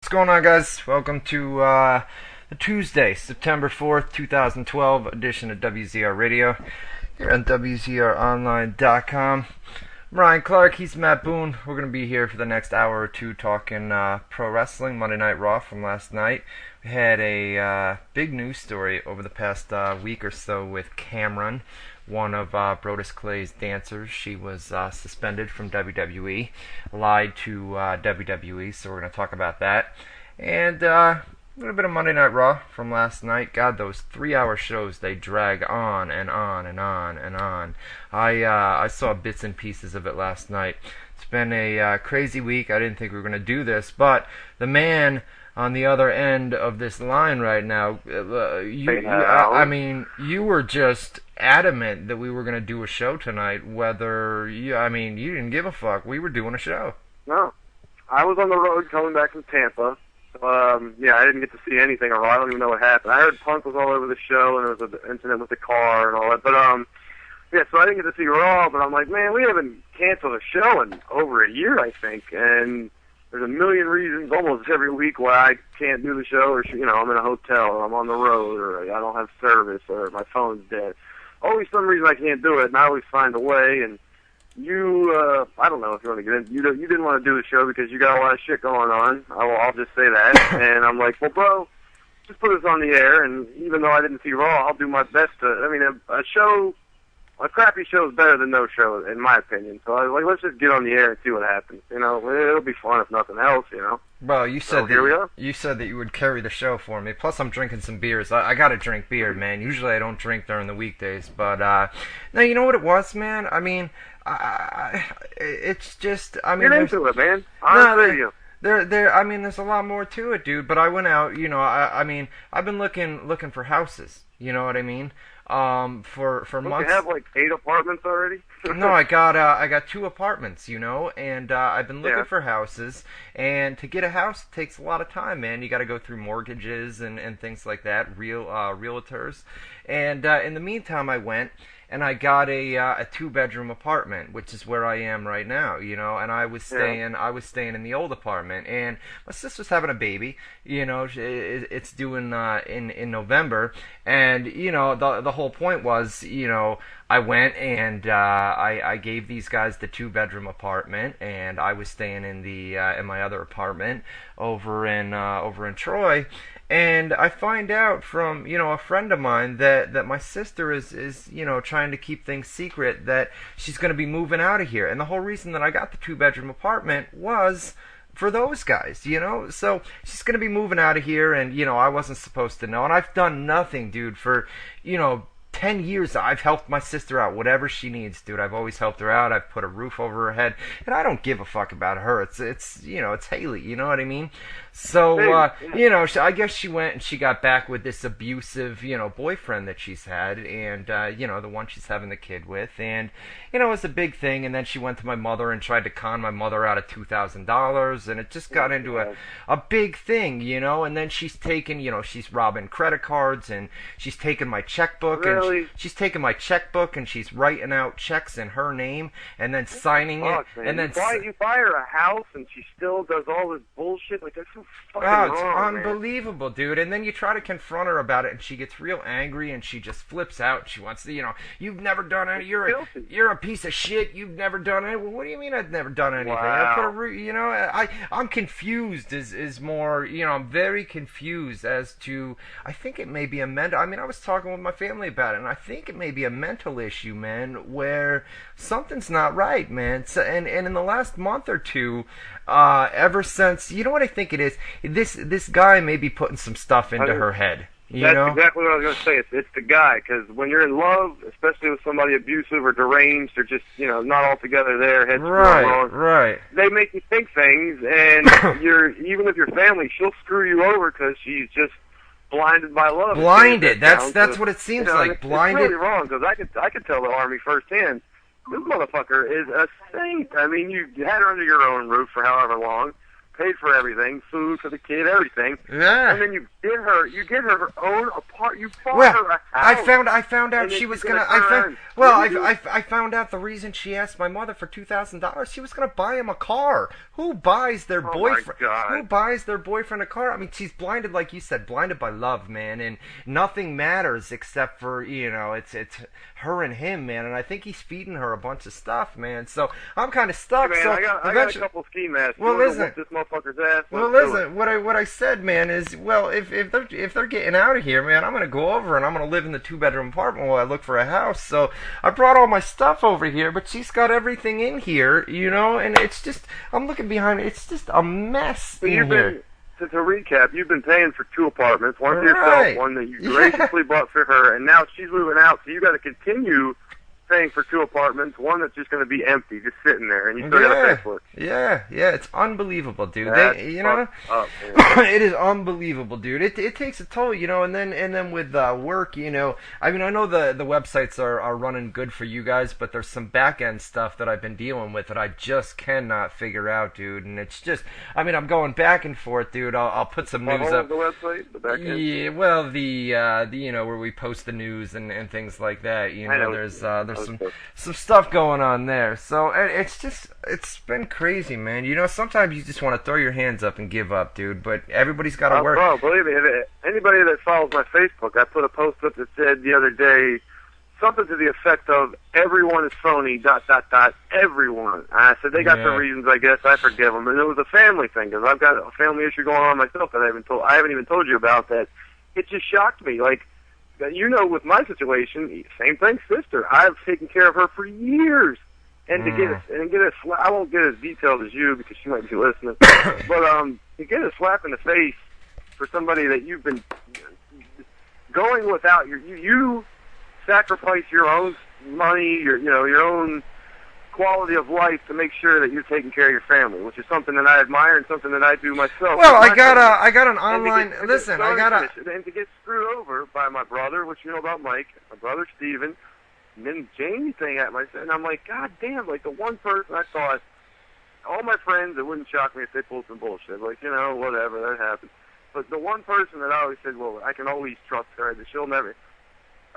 What's going on, guys? Welcome to the Tuesday, September 4th, 2012 edition of WZR Radio here on WZROnline.com. I'm Ryan Clark, he's Matt Boone. We're going to be here for the next hour or two talking pro wrestling, Monday Night Raw from last night. We had a big news story over the past week or so with Cameron, one of Brodus Clay's dancers. She was suspended from WWE, lied to WWE, so we're going to talk about that. And a little bit of Monday Night Raw from last night. God, those 3-hour shows, they drag on and on and on and on. I saw bits and pieces of it last night. It's been a crazy week. I didn't think we were going to do this, but the man on the other end of this line right now, you were just adamant that we were going to do a show tonight, whether, you didn't give a fuck. We were doing a show. No. I was on the road coming back from Tampa. I didn't get to see anything, or I don't even know what happened. I heard Punk was all over the show, and there was an incident with the car and all that, but, so I didn't get to see Raw, but I'm like, man, we haven't canceled a show in over a year, I think, and there's a million reasons almost every week why I can't do the show, or, I'm in a hotel, or I'm on the road, or I don't have service, or my phone's dead. Always some reason I can't do it, and I always find a way, and you, I don't know if you want to get in, you didn't want to do the show because you got a lot of shit going on, I'll just say that, and I'm like, well, bro, just put us on the air, and even though I didn't see Raw, I'll do my best to, a crappy show is better than no show, in my opinion. So I was like, let's just get on the air and see what happens. It'll be fun if nothing else, Well, you said here we are. You said that you would carry the show for me. Plus, I'm drinking some beers. I gotta drink beer, man. Usually, I don't drink during the weekdays, but no, you know what it was, man. It's just, Get into it, man. You. There's a lot more to it, dude. But I went out, I've been looking for houses. You know what I mean? For months. You have like 8 apartments already? No, I got 2 apartments, and I've been looking for houses, and to get a house takes a lot of time, man. You got to go through mortgages and things like that, realtors, and in the meantime, I went and I got a 2-bedroom apartment, which is where I am right now, and I was staying in the old apartment, and my sister's having a baby, it's due in November, and the whole point was, I went and I gave these guys the 2-bedroom apartment, and I was staying in in my other apartment over in Troy. And I find out from, a friend of mine that my sister is trying to keep things secret, that she's going to be moving out of here. And the whole reason that I got the 2-bedroom apartment was for those guys, So she's going to be moving out of here, and, I wasn't supposed to know. And I've done nothing, dude, for, 10 years I've helped my sister out, whatever she needs, dude. I've always helped her out. I've put a roof over her head, and I don't give a fuck about her. It's Haley, you know what I mean? So, I guess she went and she got back with this abusive, boyfriend that she's had, and, the one she's having the kid with, and, it was a big thing, and then she went to my mother and tried to con my mother out of $2,000, and it just got into a big thing, and then she's taken, she's robbing credit cards, and she's taken my checkbook, really? and she's taking my checkbook, and she's writing out checks in her name, and then signing it, man. and then... You buy her a house, and she still does all this bullshit, like, that's so fucking wrong, it's unbelievable, man. Dude. And then you try to confront her about it, and she gets real angry, and she just flips out. She wants to, you've never done any. You're a piece of shit. You've never done it. Well, what do you mean I've never done anything? Wow. I'm confused. Is more, I'm very confused as to. I think it may be a mental. I was talking with my family about it, and I think it may be a mental issue, man, where something's not right, man. So, and in the last month or two, ever since, what I think it is. This guy may be putting some stuff into her head. That's exactly what I was going to say. It's the guy, because when you're in love, especially with somebody abusive or deranged or just, not altogether there, heads wrong, right. They make you think things, and even if your family, she'll screw you over because she's just blinded by love. Blinded. That's what it seems like. Blinded. It's really wrong, because I could tell the Army firsthand. This motherfucker is a saint. You had her under your own roof for however long. paid for everything, food for the kid, everything. Yeah. And then you get her own apartment. You bought her a house. I found out she was gonna. I found out the reason she asked my mother for $2,000. She was gonna buy him a car. Who buys their boyfriend? Who buys their boyfriend a car? I mean, she's blinded, like you said, blinded by love, man, and nothing matters except for it's her and him, man. And I think he's feeding her a bunch of stuff, man. So I'm kind of stuck. Hey, man, I got a couple of ski masks. Well, listen. This motherfucker's ass. Well, listen. What I said, man, is if they're getting out of here, man, I'm gonna go over and I'm gonna live in the 2-bedroom apartment while I look for a house. So I brought all my stuff over here, but she's got everything in here, and it's just I'm looking behind it. It's just a mess in here. To recap, you've been paying for 2 apartments, one for yourself, one that you graciously bought for her, and now she's moving out, so you got to continue paying for 2 apartments, one that's just going to be empty, just sitting there, and you still got to pay for it. Yeah, it's unbelievable, dude. That's up, it is unbelievable, dude. It takes a toll, and then with work, I mean, I know the websites are running good for you guys, but there's some back end stuff that I've been dealing with that I just cannot figure out, dude. And it's just, I mean, I'm going back and forth, dude. I'll put some news up. The website, the back end. Yeah, well, the where we post the news and things like that. There's some stuff going on there. So it's been crazy, man. Sometimes you just want to throw your hands up and give up, dude. But everybody's got to work. Bro, believe me, anybody that follows my Facebook, I put a post up that said the other day something to the effect of "everyone is phony." ... Everyone. I said they got their reasons. I guess I forgive them. And it was a family thing because I've got a family issue going on myself that I haven't even told you about. That it just shocked me. Like. With my situation, same thing, sister. I've taken care of her for years, and I won't get as detailed as you because she might be listening. But to get a slap in the face for somebody that you've been going without, you sacrifice your own money, your own quality of life to make sure that you're taking care of your family, which is something that I admire and something that I do myself. Well, I got an online. And to get screwed over by my brother, which you know about Mike, my brother Steven, and then Jamie thing at myself, and I'm like, God damn! Like the one person I thought, all my friends, it wouldn't shock me if they pulled some bullshit. Like whatever, that happens. But the one person that I always said, well, I can always trust her, that she'll never.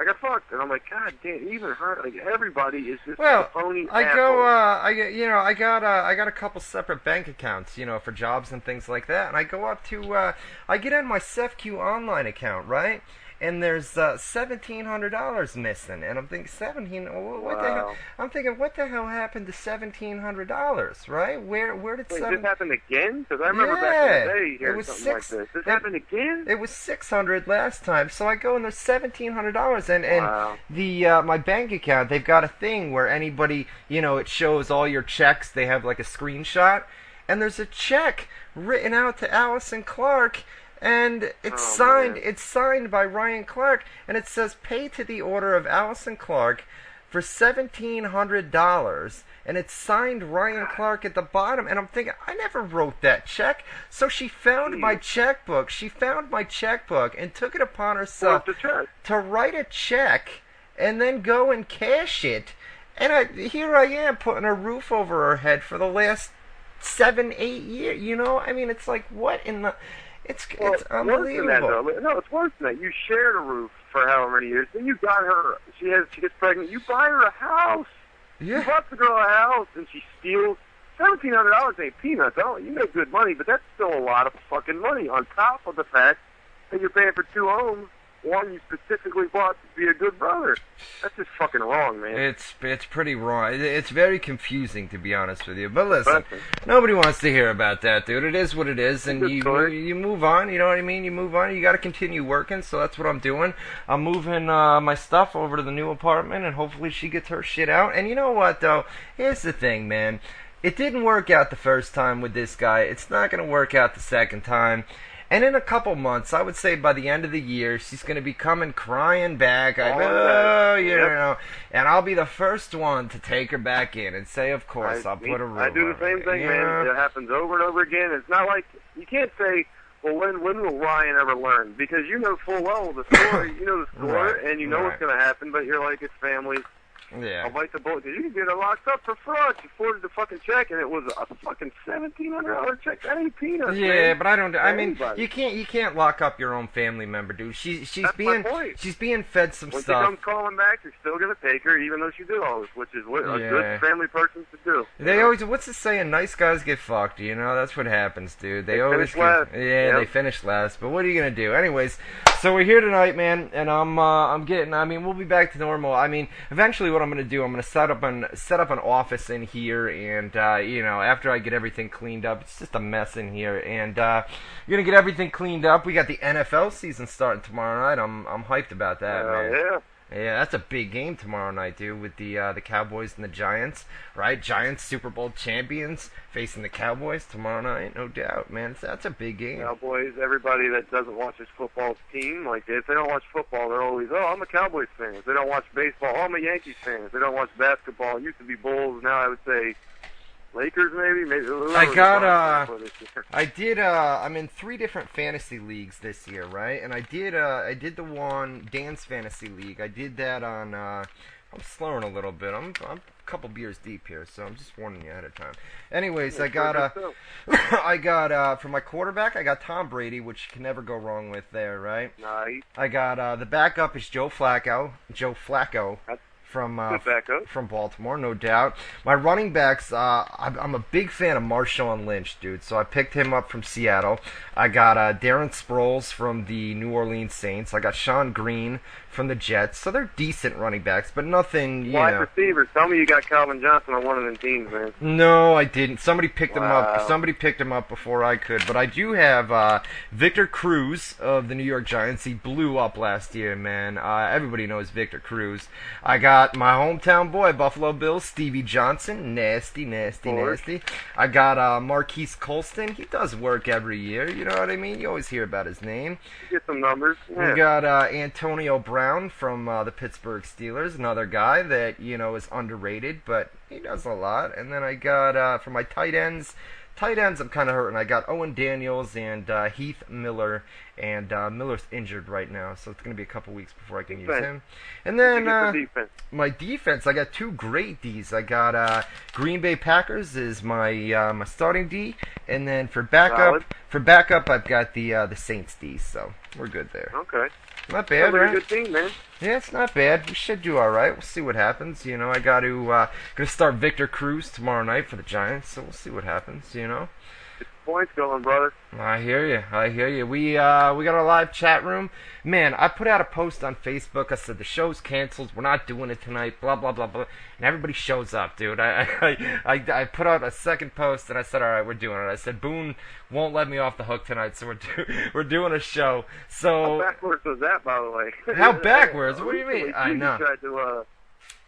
I got fucked, and I'm like, God damn! Even her, like everybody is just a phony asshole. I got a couple separate bank accounts, for jobs and things like that, and I go up to, I get on my SEFQ online account, right? And there's $1,700 missing, and I'm thinking what the hell? I'm thinking, what the hell happened to $1,700? Right? Where did this happen again? Because I remember back in the day hearing something like this. This happened again? It was $600 last time, so I go and there's $1,700, and the my bank account, they've got a thing where anybody, it shows all your checks. They have like a screenshot, and there's a check written out to Allison Clark. And it's signed by Ryan Clark, and it says pay to the order of Allison Clark for $1,700, and it's signed Ryan Clark at the bottom. And I'm thinking, I never wrote that check. So she found my checkbook. She found my checkbook and took it upon herself to write a check and then go and cash it. And here I am putting a roof over her head for the last 7-8 years. I mean, it's like, what in the... It's unbelievable. It's worse than that. You shared a roof for however many years. Then you got her. She gets pregnant. You buy her a house. Yeah. You bought the girl a house, and she steals. $1,700 ain't peanuts. You make good money, but that's still a lot of fucking money on top of the fact that you're paying for 2 homes. One you specifically bought to be a good brother. That's just fucking wrong, man. It's pretty wrong. It's very confusing, to be honest with you. But listen, nobody wants to hear about that, dude. It is what it is, and you move on. You know what I mean? You move on. You got to continue working. So that's what I'm doing. I'm moving my stuff over to the new apartment, and hopefully she gets her shit out. And you know what, though? Here's the thing, man. It didn't work out the first time with this guy. It's not going to work out the second time. And in a couple months, I would say by the end of the year, she's going to be coming crying back. And I'll be the first one to take her back in and say, of course, I'll put a roof. I do the same thing, man. It happens over and over again. It's not like, you can't say, well, when will Ryan ever learn? Because you know full well the story, and you know what's going to happen, but you're like, it's family. Yeah. I'll bite the bullet. You can get it locked up for fraud. She forwarded the fucking check, and it was a fucking $1,700 check. That ain't peanuts, Yeah, man. but I don't. I mean, you can't lock up your own family member, dude. She's being fed some when stuff. When she comes calling back, you're still gonna take her, even though she did all this, which is what a good family person should do. They always, what's the saying? Nice guys get fucked. You know, that's what happens, dude. They always finish last. They finish last. But what are you gonna do? Anyways, so we're here tonight, man, and I'm getting. I mean, we'll be back to normal. I mean, eventually, what I'm gonna do, I'm gonna set up an office in here, and you know, after I get everything cleaned up, it's just a mess in here, and we're gonna get everything cleaned up. We got the NFL season starting tomorrow night. I'm hyped about that, man. Yeah. Yeah, that's a big game tomorrow night, dude, with the Cowboys and the Giants, right? Giants Super Bowl champions facing the Cowboys tomorrow night, no doubt, man. That's a big game. Cowboys, everybody that doesn't watch this football team, like if they don't watch football, they're always, oh, I'm a Cowboys fan. If they don't watch baseball, oh, I'm a Yankees fan. If they don't watch basketball, it used to be Bulls, now I would say Lakers, maybe. I'm in 3 different fantasy leagues this year, right? And I did the one Dan's Fantasy League. I did that on. I'm slurring a little bit. I'm a couple beers deep here, so I'm just warning you ahead of time. Anyways, I got for my quarterback, I got Tom Brady, which you can never go wrong with there, right? Nice. I got the backup is Joe Flacco. From Baltimore, no doubt. My running backs, I'm a big fan of Marshawn Lynch, dude, so I picked him up from Seattle. I got Darren Sproles from the New Orleans Saints. I got Sean Green from the Jets, so they're decent running backs, but nothing, you know. Wide receivers, tell me you got Calvin Johnson on one of them teams, man. No, I didn't. Somebody picked him up. Somebody picked him up before I could, but I do have Victor Cruz of the New York Giants. He blew up last year, man. Everybody knows Victor Cruz. I got my hometown boy, Buffalo Bills, Stevie Johnson. Nasty. I got Marquise Colston. He does work every year, you know what I mean? You always hear about his name. You get some numbers. Yeah. We got Antonio Brown from the Pittsburgh Steelers, another guy that, you know, is underrated, but he does a lot. And then I got, for my tight ends, I'm kind of hurting. I got Owen Daniels and Heath Miller, and Miller's injured right now, so it's going to be a couple weeks before I can use him. And then my defense, I got 2 great Ds. I got Green Bay Packers is my my starting D, and then for backup, I've got the Saints D. So we're good there. Okay. Not bad, right? Good team, man. Yeah, it's not bad. We should do all right. We'll see what happens. You know, I got to gonna start Victor Cruz tomorrow night for the Giants, so we'll see what happens. You know. Get the points going, brother. I hear you. We got our live chat room. Man, I put out a post on Facebook. I said the show's canceled. We're not doing it tonight. Blah blah blah blah. And everybody shows up, dude. I put out a second post and I said, all right, we're doing it. I said Boone won't let me off the hook tonight, so we're doing a show. So how backwards was that, by the way? How backwards? What do you mean? I know.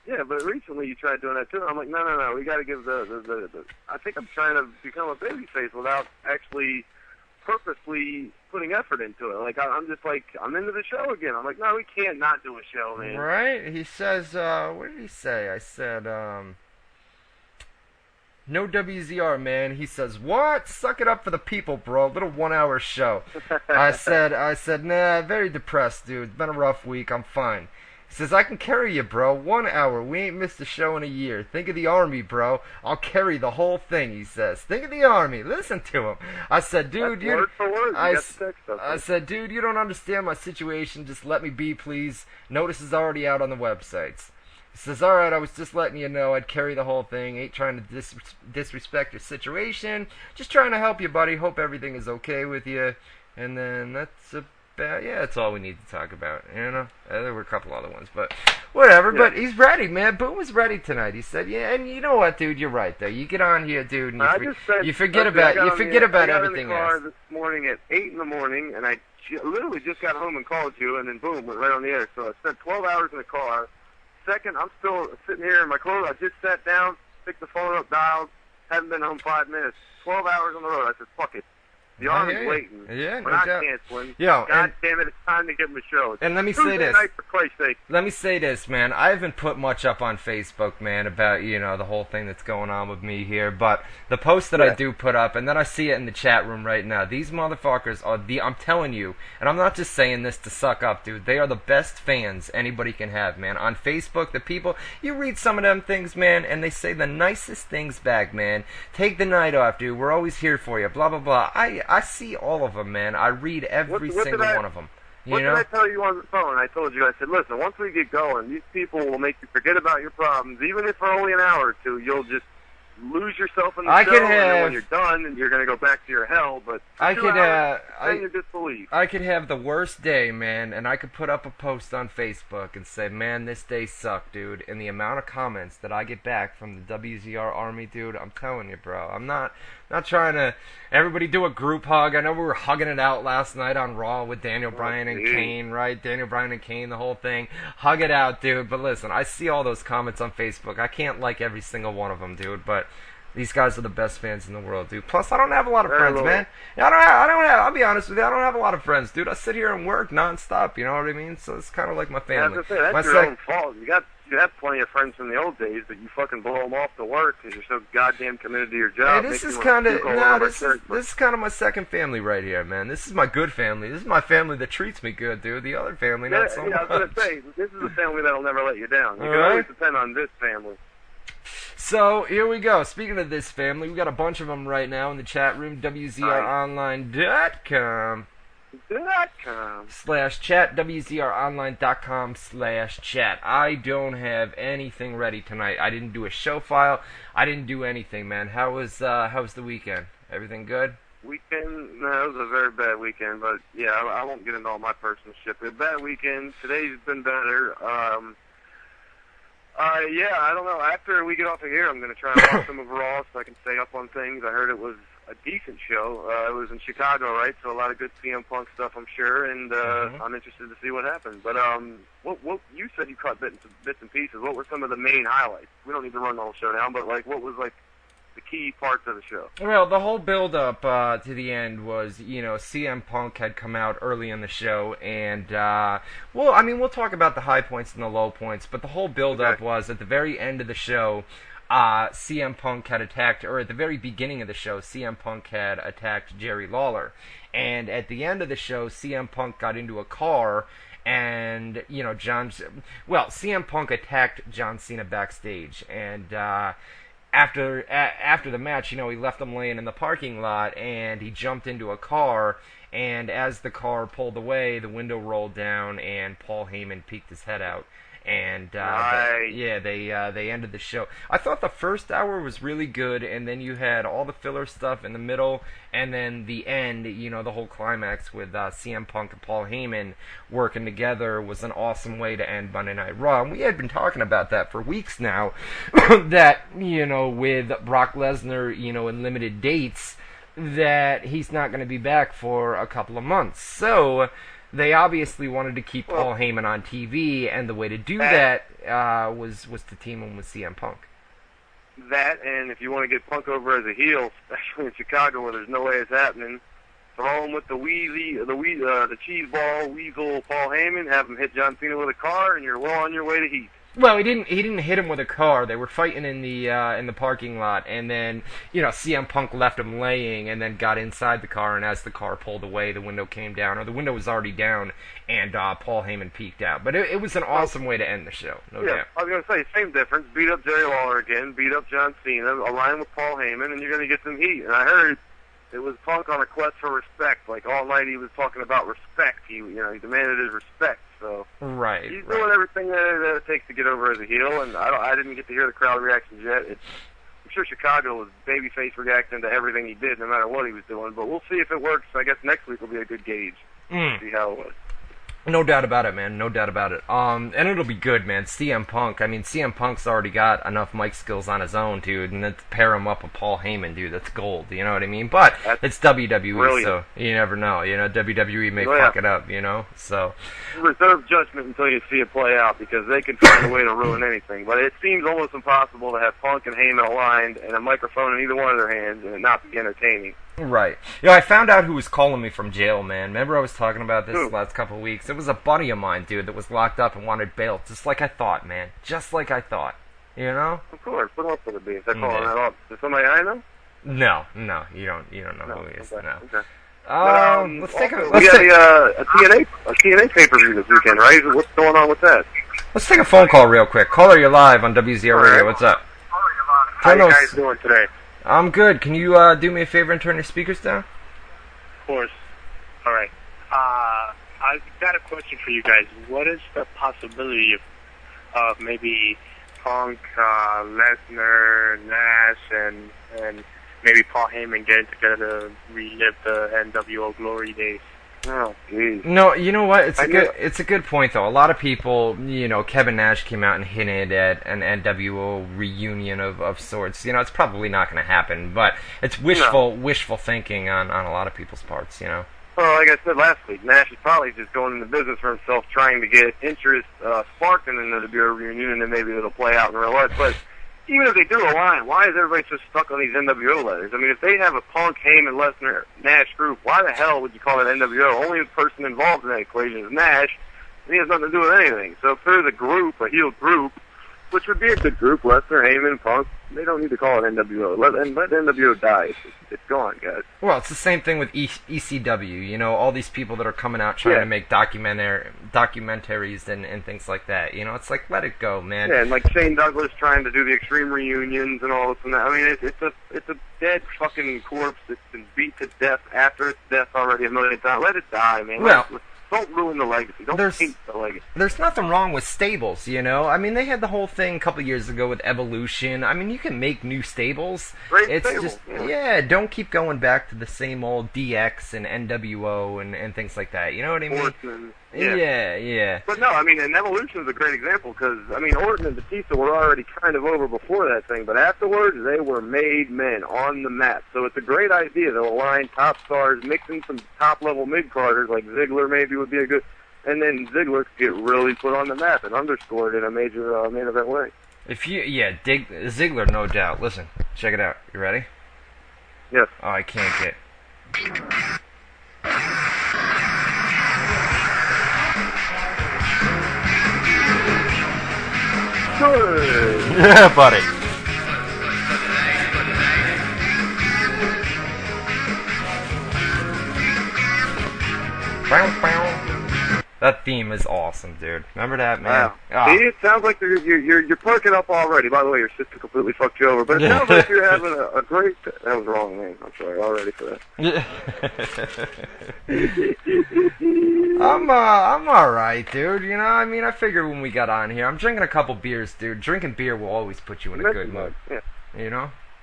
Yeah, but recently you tried doing that too. I'm like, no, we got to give the. I think I'm trying to become a babyface without actually purposely putting effort into it. Like I'm just like I'm into the show again. I'm like, no, we can't not do a show, man. Right? He says, what did he say? I said, no WZR, man. He says, what? Suck it up for the people, bro. Little 1-hour show. I said, nah, very depressed, dude. It's been a rough week. I'm fine. He says, I can carry you, bro. 1 hour. We ain't missed a show in a year. Think of the Army, bro. I'll carry the whole thing, he says. Think of the Army. Listen to him. I said, dude, I said, dude, you don't understand my situation. Just let me be, please. Notice is already out on the websites. He says, all right, I was just letting you know I'd carry the whole thing. Ain't trying to disrespect your situation. Just trying to help you, buddy. Hope everything is okay with you. And then that's that's all we need to talk about, you know. There were a couple other ones, but whatever. Yeah. But he's ready, man. Boone was ready tonight. He said, yeah, and you know what, dude? You're right, though. You get on here, dude, and you forget about everything else. I got in the car this morning at 8 in the morning, and I literally just got home and called you, and then boom, went right on the air. So I spent 12 hours in the car. Second, I'm still sitting here in my clothes. I just sat down, picked the phone up, dialed, haven't been home 5 minutes. 12 hours on the road. I said, fuck it. The Army's waiting. Yeah, we're not canceling. Yo, God damn it, it's time to give them a show. And let me say this. Night, for Christ's sake. Let me say this, man. I haven't put much up on Facebook, man, about, the whole thing that's going on with me here. But the post that I do put up, and then I see it in the chat room right now, these motherfuckers are I'm telling you, and I'm not just saying this to suck up, dude. They are the best fans anybody can have, man. On Facebook, the people, you read some of them things, man, and they say the nicest things back, man. Take the night off, dude. We're always here for you, blah, blah, blah. I see all of them, man. I read every single one of them. What did I tell you on the phone? I told you, I said, listen, once we get going, these people will make you forget about your problems. Even if for only an hour or two, you'll just lose yourself in the show, and then when you're done, and you're going to go back to your hell, but then you disbelieve. I could have the worst day, man, and I could put up a post on Facebook and say, man, this day sucked, dude, and the amount of comments that I get back from the WZR Army, dude, I'm telling you, bro, I'm not trying to everybody do a group hug. I know we were hugging it out last night on Raw with Daniel Bryan and Kane, right? Daniel Bryan and Kane, the whole thing. Hug it out, dude. But listen, I see all those comments on Facebook. I can't like every single one of them, dude, but these guys are the best fans in the world, dude. Plus, I don't have a lot of friends, man. I don't have, I'll be honest with you, I don't have a lot of friends, dude. I sit here and work nonstop, you know what I mean? So it's kind of like my family. Yeah, that's your own fault. You have plenty of friends from the old days, but you fucking blow them off to work because you're so goddamn committed to your job. Hey, this is kind of my second family right here, man. This is my good family. This is my family that treats me good, dude. The other family, not so much. I was going to say, this is a family that'll never let you down. You can always depend on this family. So, here we go. Speaking of this family, we got a bunch of them right now in the chat room, WZROnline.com. /chat, WZROnline.com/chat. I don't have anything ready tonight. I didn't do a show file. I didn't do anything, man. How was the weekend? Everything good? Weekend? No, it was a very bad weekend, but yeah, I won't get into all my personal shit. But a bad weekend. Today's been better. Yeah, I don't know. After we get off of here, I'm going to try and watch some of Raw so I can stay up on things. I heard it was a decent show. It was in Chicago, right? So a lot of good CM Punk stuff, I'm sure, and I'm interested to see what happens. But what you said you caught bits and pieces. What were some of the main highlights? We don't need to run the whole show down, but like, what was like the key parts of the show? Well, the whole build-up to the end was, CM Punk had come out early in the show, and, we'll talk about the high points and the low points, but the whole build-up was, at the very end of the show, CM Punk had attacked, or at the very beginning of the show, CM Punk had attacked Jerry Lawler, and at the end of the show, CM Punk got into a car, and, CM Punk attacked John Cena backstage, and, after the match, he left him laying in the parking lot, and he jumped into a car, and as the car pulled away, the window rolled down, and Paul Heyman peeked his head out. And they ended the show. I thought the first hour was really good, and then you had all the filler stuff in the middle, and then the end, the whole climax with CM Punk and Paul Heyman working together was an awesome way to end Monday Night Raw. And we had been talking about that for weeks now, that, with Brock Lesnar, in limited dates, that he's not going to be back for a couple of months. So they obviously wanted to keep Paul Heyman on TV, and the way to do that was to team him with CM Punk. That, and if you want to get Punk over as a heel, especially in Chicago where there's no way it's happening, throw him with the cheese ball weasel Paul Heyman, have him hit John Cena with a car, and you're well on your way to heat. Well, he didn't hit him with a car. They were fighting in the parking lot, and then CM Punk left him laying, and then got inside the car. And as the car pulled away, the window came down, or the window was already down, and Paul Heyman peeked out. But it was an awesome way to end the show, no doubt. I was gonna say same difference. Beat up Jerry Lawler again, beat up John Cena, align with Paul Heyman, and you're gonna get some heat. And I heard it was Punk on a quest for respect. Like all night, he was talking about respect. He demanded his respect. So he's doing everything that it takes to get over as a heel, and I didn't get to hear the crowd reactions yet. I'm sure Chicago was babyface reacting to everything he did, no matter what he was doing. But we'll see if it works. I guess next week will be a good gauge. See how it was. No doubt about it, man. No doubt about it. And it'll be good, man. CM Punk. I mean, CM Punk's already got enough mic skills on his own, dude, and then to pair him up with Paul Heyman, dude, that's gold. You know what I mean? But it's WWE, brilliant. So you never know. WWE may fuck it up, So reserve judgment until you see it play out, because they can find a way to ruin anything. But it seems almost impossible to have Punk and Heyman aligned and a microphone in either one of their hands and it not be entertaining. Right. I found out who was calling me from jail, man. Remember I was talking about this last couple of weeks? It was a buddy of mine, dude, that was locked up and wanted bail, just like I thought, man. Just like I thought. You know? Of course. What else would it be? Is that calling that off? Is somebody I know? No, you don't know who he is. Okay. No. Okay. Let's take a TNA pay-per-view this weekend, right? What's going on with that? Let's take a phone call real quick. Caller, you're live on WZR Radio. What's up? How you guys doing today? I'm good. Can you do me a favor and turn your speakers down? Of course. All right. I've got a question for you guys. What is the possibility of maybe Punk, Lesnar, Nash, and maybe Paul Heyman getting together to relive the NWO glory days? Oh, geez. No, you know what? It's a good point though. A lot of people, Kevin Nash came out and hinted at an NWO reunion of sorts. It's probably not going to happen, but it's wishful thinking on a lot of people's parts. Well, like I said last week, Nash is probably just going into business for himself, trying to get interest sparked in the NWO reunion, and then maybe it'll play out in real life. But even if they do align, why is everybody so stuck on these NWO letters? I mean, if they have a Punk, Heyman, Lesnar, Nash group, why the hell would you call it NWO? Only the person involved in that equation is Nash, and he has nothing to do with anything. So if there's a group, a heel group, which would be a good group, Lesnar, Heyman, Punk, they don't need to call it NWO. Let NWO die. It's gone, guys. Well, it's the same thing with ECW. All these people that are coming out trying to make documentaries and things like that. It's like, let it go, man. Yeah, and like Shane Douglas trying to do the Extreme reunions and all this and that. I mean, it's a dead fucking corpse that's been beat to death after its death already a million times. Let it die, man. Well, don't ruin the legacy. Don't paint the legacy. There's nothing wrong with stables, I mean, they had the whole thing a couple years ago with Evolution. I mean, you can make new stables. Great stables. Don't keep going back to the same old DX and NWO and things like that. You know what I mean? Orton, yeah. But no, I mean, and Evolution is a great example because, I mean, Orton and Batista were already kind of over before that thing, but afterwards they were made men on the map. So it's a great idea to align top stars, mixing some top-level mid-carders like Ziggler maybe would be a good, and then Ziggler could get really put on the map and underscored in a major main event way. Dig Ziggler, no doubt. Listen, check it out. You ready? Yes. Oh, I can't get. Good. Yeah, buddy. That theme is awesome, dude. Remember that, man? Wow. See, it sounds like you're perking up already. By the way, your sister completely fucked you over, but it sounds like you're having a great. That was wrong, man. I'm sorry. Already for that. I'm all right, dude. I mean, I figured when we got on here, I'm drinking a couple beers, dude. Drinking beer will always put you in a good mood. Yeah.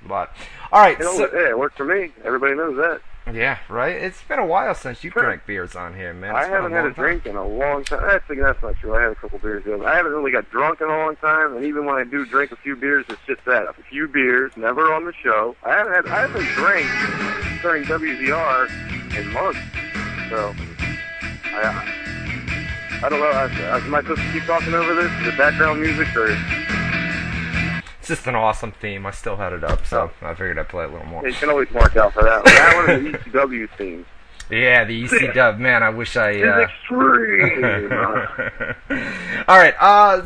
But all right. It worked for me. Everybody knows that. Yeah, right? It's been a while since you've drank beers on here, man. I haven't had a drink in a long time. Actually, that's not true. I had a couple beers the other day. I haven't really got drunk in a long time, and even when I do drink a few beers, it's just that. A few beers, never on the show. I haven't drank during WZR in months. So, I don't know. Am I supposed to keep talking over this? The background music, or... It's just an awesome theme. I still had it up, so I figured I'd play it a little more. Yeah, you can always mark out for that one. That one is the ECW theme. Yeah, the ECW. Man, I wish I... It's extreme. All right,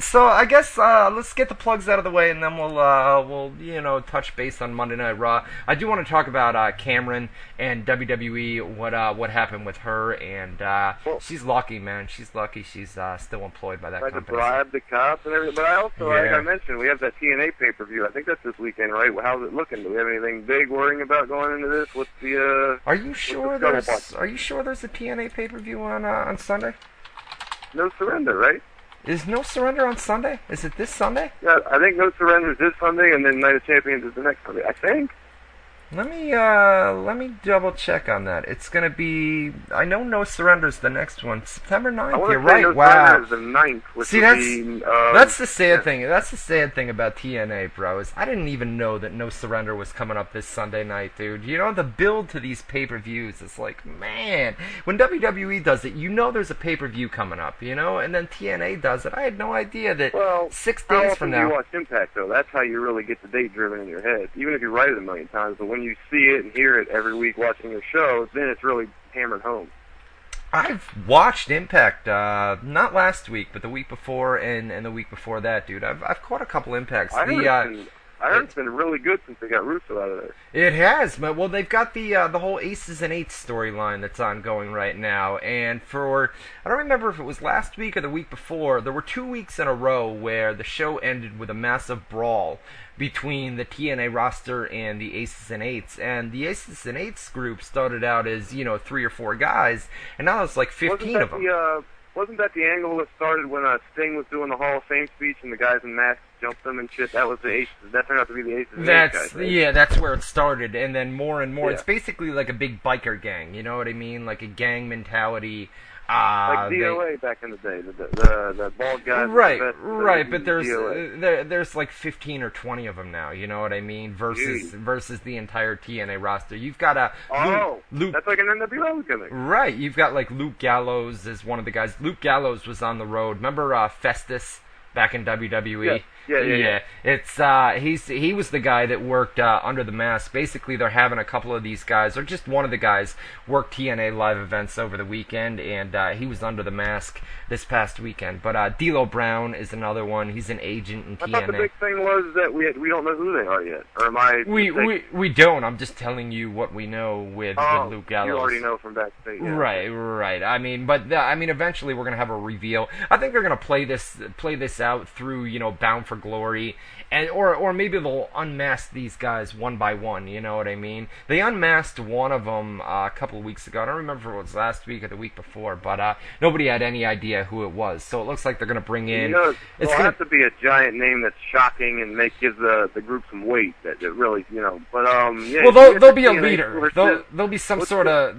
so I guess let's get the plugs out of the way, and then we'll touch base on Monday Night Raw. I do want to talk about Cameron and WWE, what happened with her, and she's lucky, man. She's lucky she's still employed by that company. To bribe the cops and everything. But I also, like I mentioned, we have that TNA pay-per-view. I think that's this weekend, right? How's it looking? Do we have anything big worrying about going into this? What's the... Are you sure there's a TNA pay-per-view on Sunday? No Surrender, right? Is No Surrender on Sunday? Is it this Sunday? Yeah, I think No Surrender is this Sunday, and then Night of Champions is the next Sunday. I think. Let me double check on that. It's gonna be. I know No Surrender is the next one, September 9th. You're right. No Surrender is the 9th. See, that's the sad thing. That's the sad thing about TNA, bro. Is I didn't even know that No Surrender was coming up this Sunday night, dude. The build to these pay-per-views is like, man. When WWE does it, there's a pay-per-view coming up, and then TNA does it. I had no idea that 6 days from now. You watch Impact, though. That's how you really get the date driven in your head. Even if you write it a million times, but when when you see it and hear it every week watching your show, then it's really hammered home. I've watched Impact, not last week, but the week before and the week before that, dude. I've caught a couple Impacts. I heard it's been really good since they got Russo out of there. It has, but well, they've got the whole Aces and Eights storyline that's ongoing right now, and I don't remember if it was last week or the week before, there were 2 weeks in a row where the show ended with a massive brawl between the TNA roster and the Aces and Eights, and the Aces and Eights group started out as 3 or 4 guys, and now it's like 15 of them. Wasn't that the angle that started when Sting was doing the Hall of Fame speech and the guys in masks jumped them and shit? That was the Aces. That turned out to be the Aces. Guys, right? Yeah, that's where it started, and then more and more. Yeah. It's basically like a big biker gang. You know what I mean? Like a gang mentality. Like DOA back in the day, the bald guys. Right. But there's like 15 or 20 of them now. You know what I mean? Versus the entire TNA roster. You've got Luke. That's like an NWO gimmick. Right. You've got like Luke Gallows as one of the guys. Luke Gallows was on the road. Remember Festus back in WWE? Yeah. It's he was the guy that worked Under the Mask. Basically, they're having a couple of these guys, or just one of the guys, work TNA live events over the weekend, and he was Under the Mask this past weekend. But D'Lo Brown is another one. He's an agent in TNA. I thought the big thing was that we don't know who they are yet. Or am I? We don't. I'm just telling you what we know with Luke Gallows. You already know from backstage. Yeah. Right. I mean, eventually we're gonna have a reveal. I think they're gonna play this out through Bound for Glory, and or maybe they'll unmask these guys one by one. You know what I mean? They unmasked one of them a couple of weeks ago. I don't remember if it was last week or the week before, but nobody had any idea who it was. So it looks like they're going to bring in. It'll have to be a giant name that's shocking and give the group some weight. That really, But yeah. Well, there'll be a leader. There'll be some sort of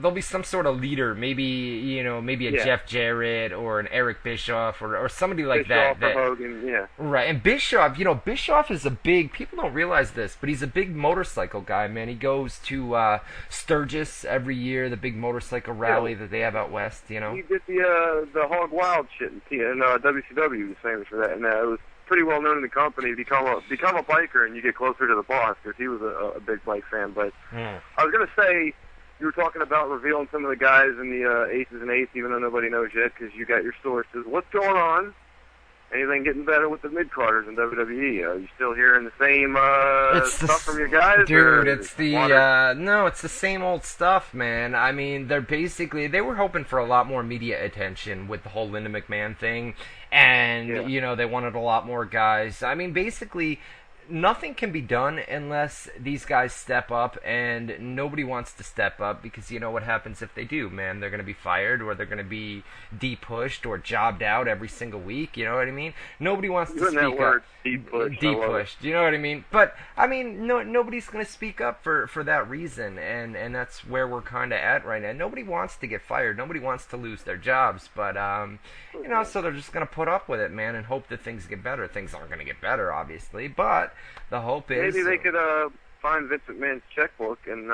leader. Maybe a Jeff Jarrett or an Eric Bischoff or somebody like that. Or Hogan, yeah. Right, and Bischoff, Bischoff is a big, people don't realize this, but he's a big motorcycle guy, man. He goes to Sturgis every year, the big motorcycle rally that they have out west, He did the Hog Wild shit in WCW, he was famous for that, and it was pretty well known in the company. Become a biker and you get closer to the boss, because he was a big bike fan. But I was going to say, you were talking about revealing some of the guys in the Aces and Eights, even though nobody knows yet, because you got your sources. What's going on? Anything getting better with the mid-carders in WWE? Are you still hearing the same stuff from your guys? Dude, it's the same old stuff, man. I mean, they were hoping for a lot more media attention with the whole Linda McMahon thing, and, they wanted a lot more guys. I mean, basically, nothing can be done unless these guys step up, and nobody wants to step up, because you know what happens if they do, man. They're going to be fired, or they're going to be de-pushed or jobbed out every single week, you know what I mean? Nobody wants to speak up. De-pushed, you know what I mean? But, I mean, nobody's going to speak up for that reason, and that's where we're kind of at right now. Nobody wants to get fired. Nobody wants to lose their jobs, but, so they're just going to put up with it, man, and hope that things get better. Things aren't going to get better, obviously, but the hope is... Maybe they could find Vince McMahon's checkbook and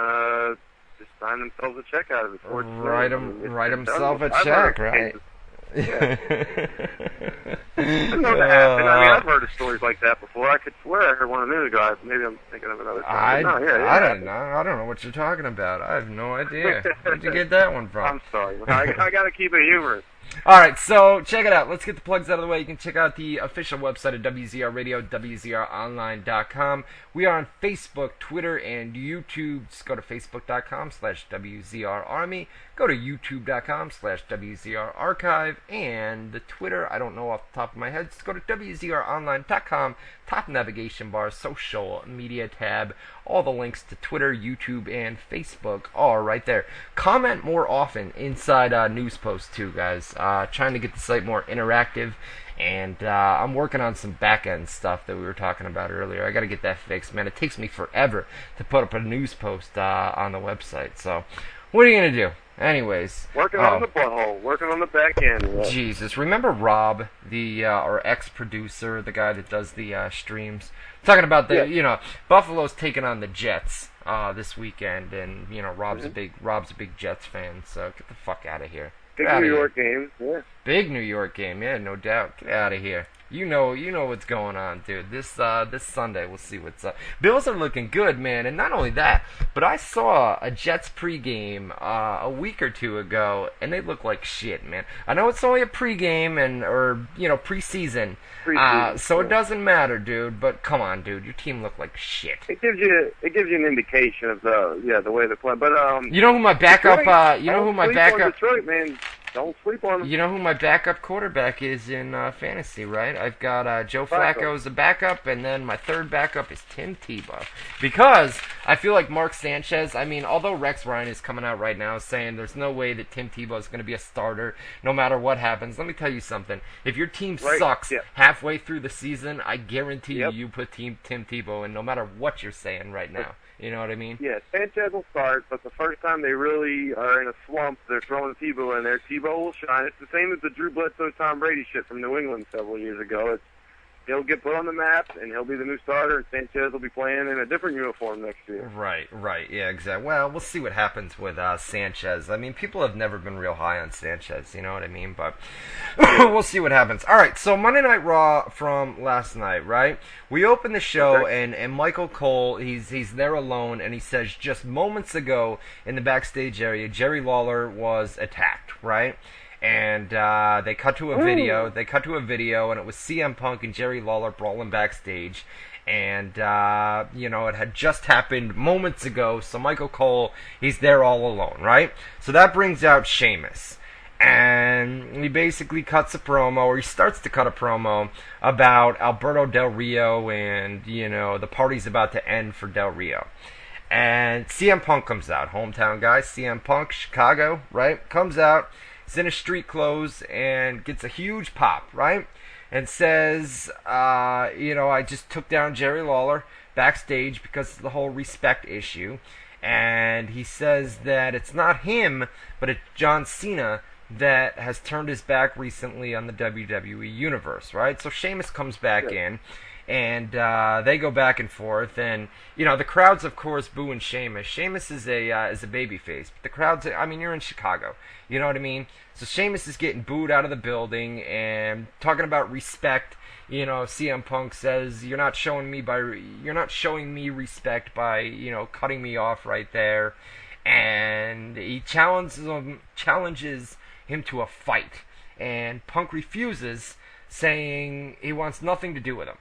just sign themselves a check out of it. Write himself a check, right? Yeah. I know that happened. I mean, I've heard of stories like that before. I could swear I heard one a minute ago. Maybe I'm thinking of another story. I don't know what you're talking about. I have no idea. Where'd you get that one from? I'm sorry. I got to keep it humorous. All right, so check it out. Let's get the plugs out of the way. You can check out the official website at WZR Radio, WZROnline.com. We are on Facebook, Twitter, and YouTube. Just go to Facebook.com/WZRArmy. Go to YouTube.com/WZRArchive. And the Twitter, I don't know off the top of my head. Just go to WZROnline.com. Top navigation bar, social media tab. All the links to Twitter, YouTube, and Facebook are right there. Comment more often inside news posts too, guys. Trying to get the site more interactive, and I'm working on some back-end stuff that we were talking about earlier. I got to get that fixed, man. It takes me forever to put up a news post on the website. So, what are you gonna do? Anyways, working on the butthole, working on the back end. Jesus, remember Rob, our ex-producer, the guy that does the streams, talking about Buffalo's taking on the Jets this weekend, and Rob's a big Jets fan. So get the fuck out of here. Big New York game, yeah. Big New York game, yeah, no doubt. Get out of here. You know what's going on, dude. This Sunday, we'll see what's up. Bills are looking good, man, and not only that, but I saw a Jets pregame a week or two ago, and they look like shit, man. I know it's only a pregame or preseason, so it doesn't matter, dude. But come on, dude, your team looked like shit. It gives you an indication of the way they're playing. But you know who my backup? Detroit, man. Don't sleep on them. You know who my backup quarterback is in fantasy, right? I've got Joe Flacco as a backup, and then my third backup is Tim Tebow. Because I feel like Mark Sanchez, I mean, although Rex Ryan is coming out right now saying there's no way that Tim Tebow is going to be a starter no matter what happens, let me tell you something. If your team sucks halfway through the season, I guarantee you put Tim Tebow in no matter what you're saying right now. You know what I mean? Yeah, Sanchez will start, but the first time they really are in a slump, they're throwing Tebow in there. Tebow will shine. It's the same as the Drew Bledsoe, Tom Brady shit from New England several years ago. He'll get put on the map, and he'll be the new starter, and Sanchez will be playing in a different uniform next year. Right, yeah, exactly. Well, we'll see what happens with Sanchez. I mean, people have never been real high on Sanchez, you know what I mean? But we'll see what happens. All right, so Monday Night Raw from last night, right? We open the show, and Michael Cole, he's there alone, and he says just moments ago in the backstage area, Jerry Lawler was attacked, right? And they cut to a video. And it was CM Punk and Jerry Lawler brawling backstage. And, it had just happened moments ago. So Michael Cole, he's there all alone, right? So that brings out Sheamus. And he basically cuts a promo, or he starts to cut a promo about Alberto Del Rio and, the party's about to end for Del Rio. And CM Punk comes out. Hometown guy, CM Punk, Chicago, right? Comes out. He's in his street clothes and gets a huge pop, right? And says, I just took down Jerry Lawler backstage because of the whole respect issue. And he says that it's not him, but it's John Cena that has turned his back recently on the WWE Universe, right? So Sheamus comes back in. And they go back and forth, and the crowds, of course, booing Sheamus. Sheamus is a babyface, but the crowds, I mean, you're in Chicago, you know what I mean? So Sheamus is getting booed out of the building, and talking about respect. CM Punk says you're not showing me respect by cutting me off right there, and he challenges him to a fight, and Punk refuses, saying he wants nothing to do with him.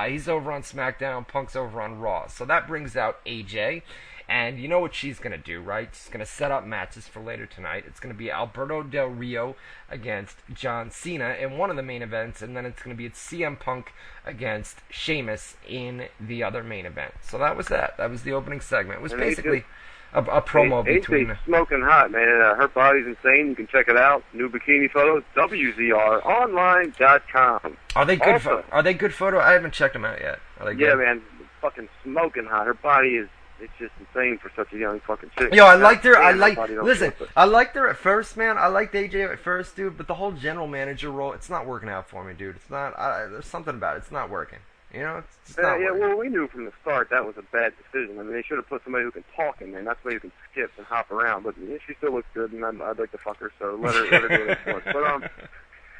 He's over on SmackDown, Punk's over on Raw. So that brings out AJ, and you know what she's going to do, right? She's going to set up matches for later tonight. It's going to be Alberto Del Rio against John Cena in one of the main events, and then it's going to be CM Punk against Sheamus in the other main event. So that was that. That was the opening segment. It was basically a promo between... AJ's smoking hot, man. Her body's insane. You can check it out. New bikini photos, WZROnline.com. Are they good? Are they good photo? I haven't checked them out yet. Are they good? Yeah, man. Fucking smoking hot. Her body is... It's just insane for such a young fucking chick. Yo, I liked her. I liked her at first, man. I liked AJ at first, dude. But the whole general manager role, it's not working out for me, dude. It's not. There's something about it. It's not working. It's just not working. Well, we knew from the start that was a bad decision. I mean, they should have put somebody who can talk in there, not somebody who can skip and hop around. But she still looks good, and I'd like to fuck her, so let her do what she wants.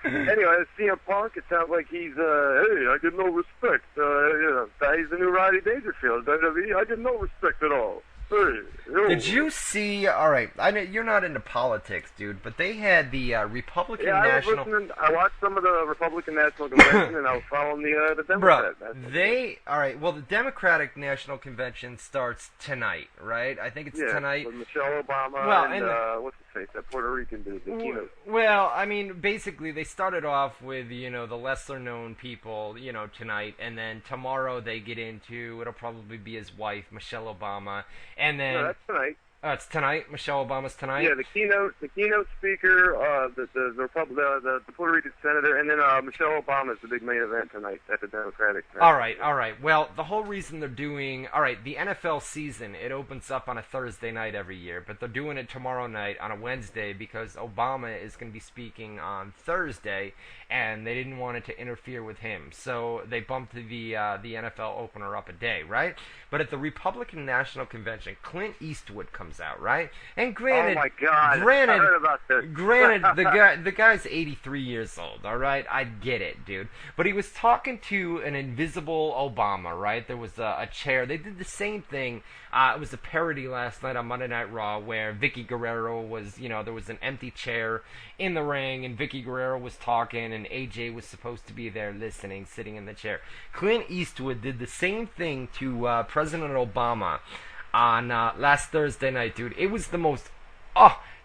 But anyway, CM Punk, it sounds like he's, hey, I get no respect. He's the new Roddy Dangerfield. WWE, I get no respect at all. Hey, did you see, all right, I know you're not into politics, dude, but they had the Republican National... I watched some of the Republican National Convention, and I was following the Democrat. Well, the Democratic National Convention starts tonight, right? I think it's tonight. With Michelle Obama and what's his face, that Puerto Rican dude, the keynote. Well, I mean, basically, they started off with, the lesser-known people, tonight, and then tomorrow they get into, it'll probably be his wife, Michelle Obama, and then... No, that's tonight. It's tonight. Michelle Obama's tonight. Yeah, the keynote speaker, the Puerto Rican senator, and then Michelle Obama is the big main event tonight at the Democratic. All right. Well, the whole reason they're doing the NFL season, it opens up on a Thursday night every year, but they're doing it tomorrow night on a Wednesday because Obama is going to be speaking on Thursday, and they didn't want it to interfere with him, so they bumped the NFL opener up a day, right? But at the Republican National Convention, Clint Eastwood comes comes out, right? And granted, oh my God, granted, I heard about this. Granted, the guy's 83 years old, all right? I get it, dude. But he was talking to an invisible Obama, right? There was a chair. They did the same thing. It was a parody last night on Monday Night Raw where Vicky Guerrero was, there was an empty chair in the ring, and Vicky Guerrero was talking, and AJ was supposed to be there listening, sitting in the chair. Clint Eastwood did the same thing to President Obama on last Thursday night, dude. It was the most...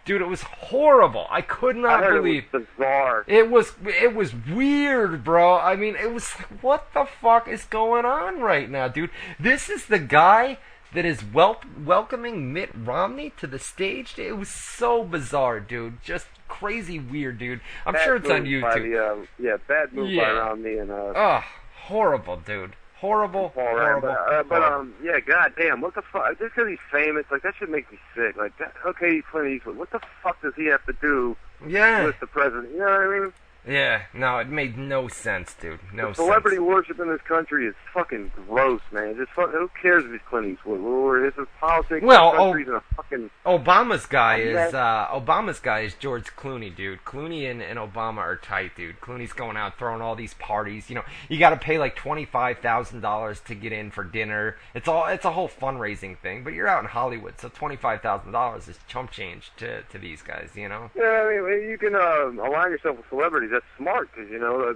dude, it was horrible. I could not believe. It was bizarre. It was weird, bro. I mean, it was like, what the fuck is going on right now, dude? This is the guy that is welcoming Mitt Romney to the stage. It was so bizarre, dude. Just crazy weird, dude. I'm sure it's on YouTube. Bad move by Romney and horrible, dude. Horrible. But goddamn, what the fuck? Just because he's famous, like, that should make me sick. Like, okay, Clint Eastwood, what the fuck does he have to do with the president? You know what I mean? Yeah, no, it made no sense, dude. No sense. Celebrity worship in this country is fucking gross, man. Who cares if he's Clint Eastwood? This is politics. Obama's guy is George Clooney, dude. Clooney and Obama are tight, dude. Clooney's going out throwing all these parties. You got to pay like $25,000 to get in for dinner. It's a whole fundraising thing. But you're out in Hollywood, so $25,000 is chump change to these guys. Yeah, I mean, you can align yourself with celebrities. That's smart because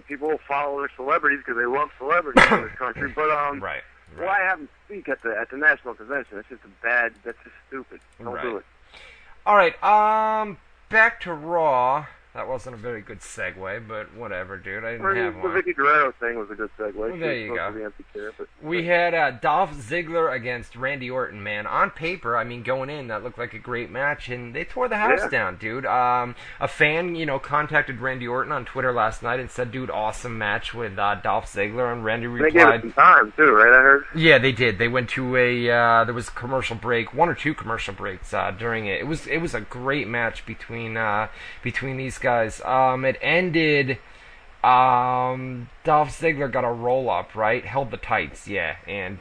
people will follow their celebrities because they love celebrities in this country. But right. Why have them speak at the national convention? That's just That's just stupid. Don't do it. All right. Back to Raw. That wasn't a very good segue, but whatever, dude. I didn't have one. The Vicky Guerrero thing was a good segue. Well, there you go. The empty chair, we had Dolph Ziggler against Randy Orton, man. On paper, I mean, going in, that looked like a great match, and they tore the house down, dude. A fan, contacted Randy Orton on Twitter last night and said, dude, awesome match with Dolph Ziggler, and Randy replied... They gave it some time, too, right, I heard? Yeah, they did. They went to there was a commercial break, one or two commercial breaks during it. It was a great match between these guys. It ended, Dolph Ziggler got a roll-up, right? Held the tights, and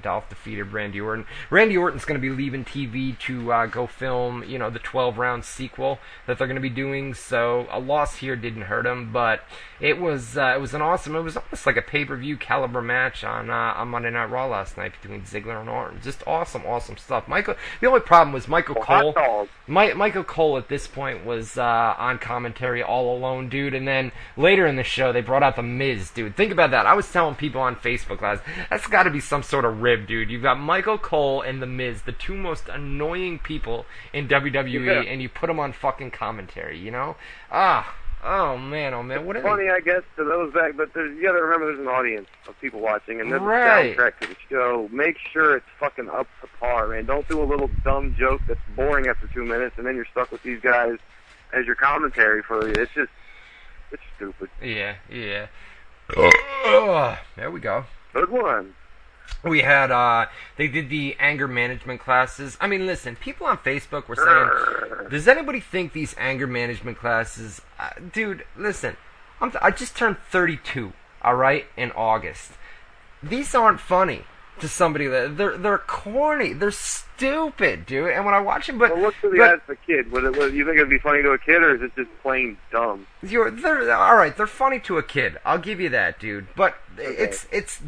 Dolph defeated Randy Orton. Randy Orton's going to be leaving TV to go film, the 12-round sequel that they're going to be doing, so a loss here didn't hurt him, but it was almost like a pay-per-view caliber match on Monday Night Raw last night between Ziggler and Orton. Just awesome stuff. The only problem was Michael Cole. Michael Cole at this point was on commentary all alone, dude, and then later in the show they brought out The Miz, dude. Think about that. I was telling people on Facebook that's got to be some sort of rib, dude. You've got Michael Cole and The Miz, the two most annoying people in WWE, and you put them on fucking commentary, Oh man! What it's funny, I guess, to those back, but you got to remember there's an audience of people watching, and there's a soundtrack to the show. Make sure it's fucking up to par, man. Don't do a little dumb joke that's boring after 2 minutes, and then you're stuck with these guys as your commentary for you. It's stupid. Yeah. There we go. Good one. We had, they did the anger management classes. I mean, listen, people on Facebook were saying, does anybody think these anger management classes, dude, listen, I just turned 32, all right, in August. These aren't funny to somebody that, they're corny, they're stupid, dude, and when I watch them, but... Well, what's for the eyes of a kid? You think it'd be funny to a kid, or is it just plain dumb? All right, they're funny to a kid, I'll give you that, dude, but it's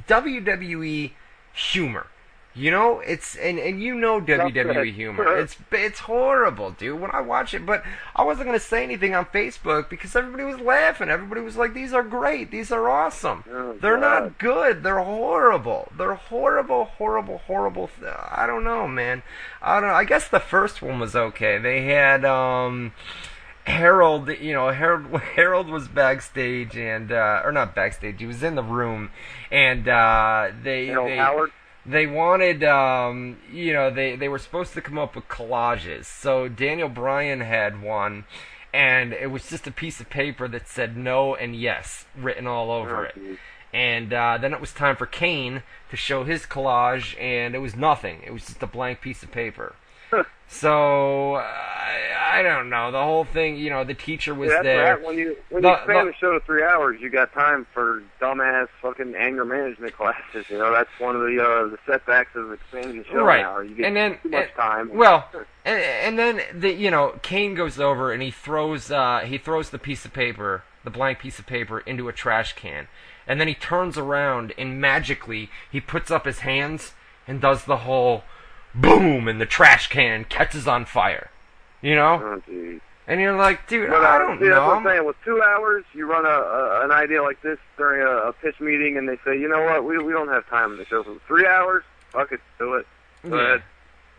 WWE humor. It's and WWE humor. It's horrible, dude, when I watch it, but I wasn't going to say anything on Facebook because everybody was laughing. Everybody was like, these are great. These are awesome. They're not good. They're horrible. They're horrible. I don't know, man. I don't know. I guess the first one was okay. They had Harold, Harold was backstage and or not backstage. He was in the room and Howard? They wanted, they were supposed to come up with collages. So Daniel Bryan had one, and it was just a piece of paper that said no and yes written all over it. And then it was time for Kane to show his collage, and it was nothing. It was just a blank piece of paper. So, I don't know. The whole thing, the teacher was that's there. Right. When you expand the show to 3 hours, you got time for dumbass fucking anger management classes. That's one of the setbacks of expanding the show now. You get too much time. Well, and then Kane goes over and he throws the piece of paper, the blank piece of paper, into a trash can, and then he turns around and magically he puts up his hands and does the whole boom, and the trash can catches on fire. Oh, geez. And you're like, dude, I don't know. That's what I'm saying. With 2 hours, you run an idea like this during a pitch meeting, and they say, you know what, we don't have time in the show for 3 hours. Fuck it, do it. Go ahead.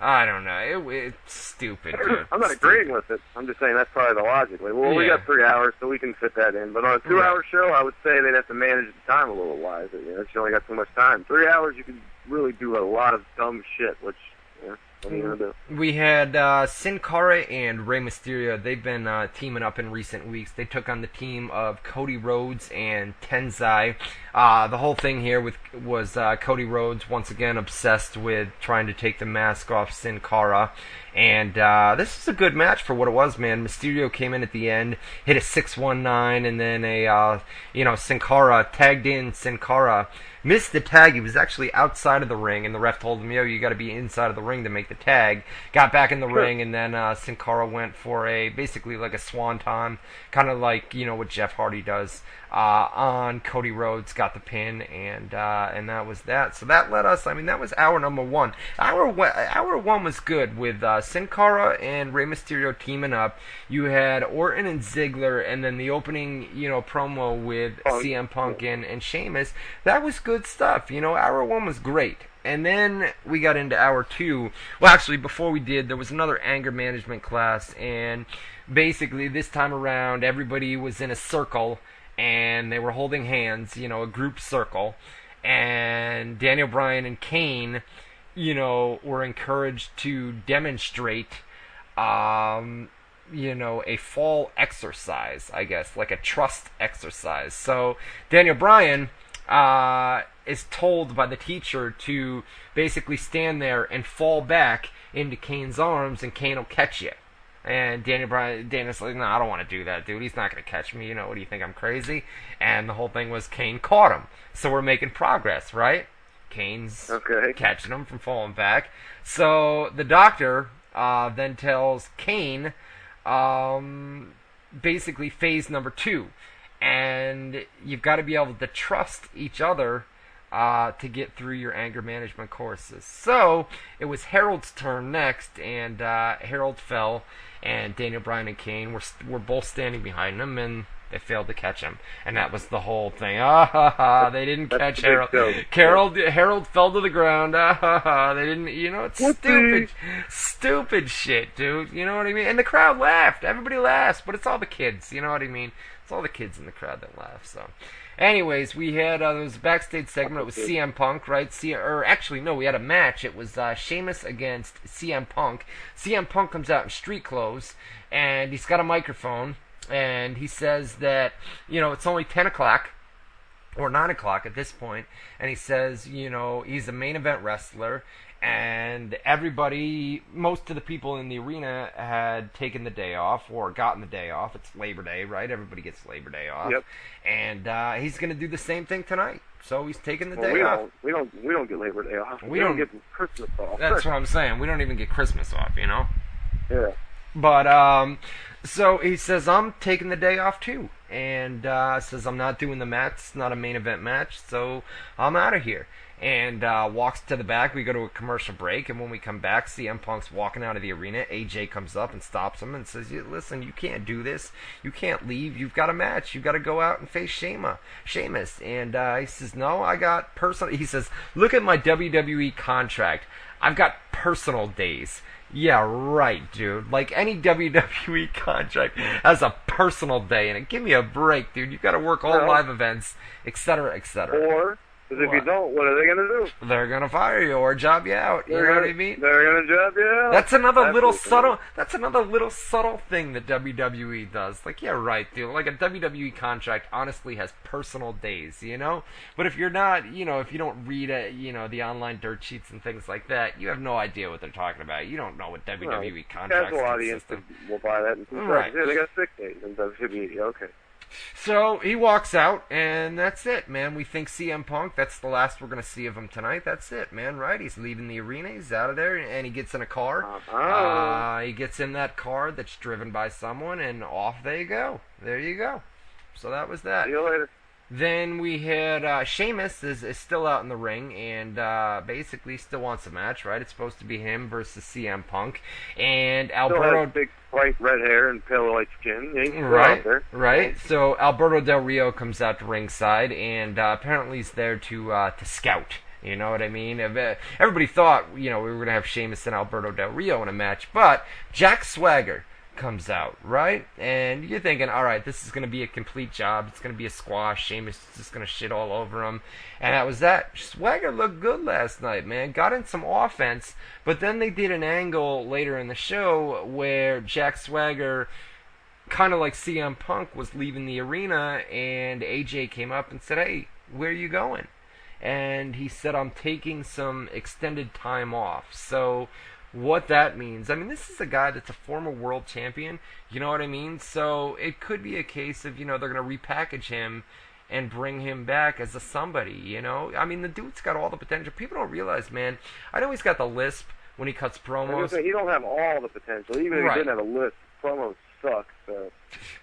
I don't know. It's stupid, dude. I'm not agreeing with it. I'm just saying that's probably the logic. We got 3 hours, so we can fit that in. But on a 2-hour show, I would say they'd have to manage the time a little wiser. You only got so much time. 3 hours, you can really do a lot of dumb shit, which... what are you gonna do? We had Sin Cara and Rey Mysterio. They've been teaming up in recent weeks. They took on the team of Cody Rhodes and Tenzai. The whole thing here was Cody Rhodes once again obsessed with trying to take the mask off Sin Cara. And this was a good match for what it was, man. Mysterio came in at the end, hit a 619, and then Sin Cara tagged in Sin Cara. Missed the tag. He was actually outside of the ring, and the ref told him, you got to be inside of the ring to make the tag. Got back in the ring, and then Sin Cara went for basically like a swanton, kind of like, what Jeff Hardy does on Cody Rhodes, got the pin, and that was that. So that led us, that was hour number one. Hour one was good with Sin Cara and Rey Mysterio teaming up. You had Orton and Ziggler, and then the opening, promo with CM Punk and Sheamus. That was good stuff. Hour one was great. And then we got into hour two. Well, actually, before we did, there was another anger management class, and basically this time around, everybody was in a circle, and they were holding hands, a group circle, and Daniel Bryan and Kane, were encouraged to demonstrate, a fall exercise, I guess, like a trust exercise. So Daniel Bryan is told by the teacher to basically stand there and fall back into Kane's arms, and Kane will catch you. And Daniel's like, no, I don't want to do that, dude. He's not going to catch me. What do you think? I'm crazy? And the whole thing was Kane caught him. So we're making progress, right? Kane's catching him from falling back. So the doctor then tells Kane basically phase number 2. And you've got to be able to trust each other to get through your anger management courses. So it was Harold's turn next, and Harold fell, and Daniel Bryan and Kane were both standing behind him, and they failed to catch him. And that was the whole thing. They didn't catch Harold. Harold fell to the ground. They didn't, it's stupid shit, dude. You know what I mean? And the crowd laughed. Everybody laughs, but it's all the kids. You know what I mean? It's all the kids in the crowd that laugh. So, anyways, we had there was a backstage segment. It was CM Punk, right? We had a match. It was Sheamus against CM Punk. CM Punk comes out in street clothes, and he's got a microphone, and he says that it's only 10 o'clock. Or 9 o'clock at this point, and he says, he's a main event wrestler, and most of the people in the arena had taken the day off or gotten the day off. It's Labor Day, right? Everybody gets Labor Day off. Yep. And he's going to do the same thing tonight. So he's taking the day off. We don't get Labor Day off. We don't get Christmas off. That's what I'm saying. We don't even get Christmas off, Yeah. But so he says, I'm taking the day off too. And says, I'm not doing the match. It's not a main event match, so I'm out of here. And walks to the back. We go to a commercial break, and when we come back, CM Punk's walking out of the arena. AJ comes up and stops him and says, listen, you can't do this. You can't leave. You've got a match. You've got to go out and face Sheamus. And he says, no, I got personal. He says, look at my WWE contract. I've got personal days. Yeah, right, dude. Like any WWE contract has a personal day in it. Give me a break, dude. You've got to work all live events, etc., etc. Or Because if you don't, what are they going to do? They're going to fire you or job you out. You know what I mean? They're going to job you out. That's another little subtle thing that WWE does. Like, yeah, right, dude. Like a WWE contract honestly has personal days, you know? But if you're not, you know, if you don't read the online dirt sheets and things like that, you have no idea what they're talking about. You don't know what WWE contracts casual audience will buy that and right. Yeah, they got 6 days in WWE. Okay. So he walks out, and that's it, man. We think CM Punk, that's the last we're going to see of him tonight. That's it, man, right? He's leaving the arena. He's out of there, and he gets in a car. He gets in that car that's driven by someone, and off they go. There you go. So that was that. See you later. Then we had Sheamus is still out in the ring and basically still wants a match, right? It's supposed to be him versus CM Punk. And Alberto... Still has big, bright red hair and pale white skin. Yeah, right. So Alberto Del Rio comes out to ringside and apparently he's there to scout. You know what I mean? Everybody thought, you know, we were going to have Sheamus and Alberto Del Rio in a match, but Jack Swagger comes out, right? And you're thinking, all right, this is going to be a complete job. It's going to be a squash. Sheamus is just going to shit all over him. And that was that. Swagger looked good last night, man. Got in some offense, but then they did an angle later in the show where Jack Swagger, kind of like CM Punk, was leaving the arena, and AJ came up and said, hey, where are you going? And he said, I'm taking some extended time off. So what that means, I mean, this is a guy that's a former world champion, you know what I mean? So it could be a case of, you know, they're going to repackage him and bring him back as a somebody, you know? I mean, the dude's got all the potential. People don't realize, man, I know he's got the lisp when he cuts promos. He don't have all the potential. Even if he didn't have a lisp, promos suck, so...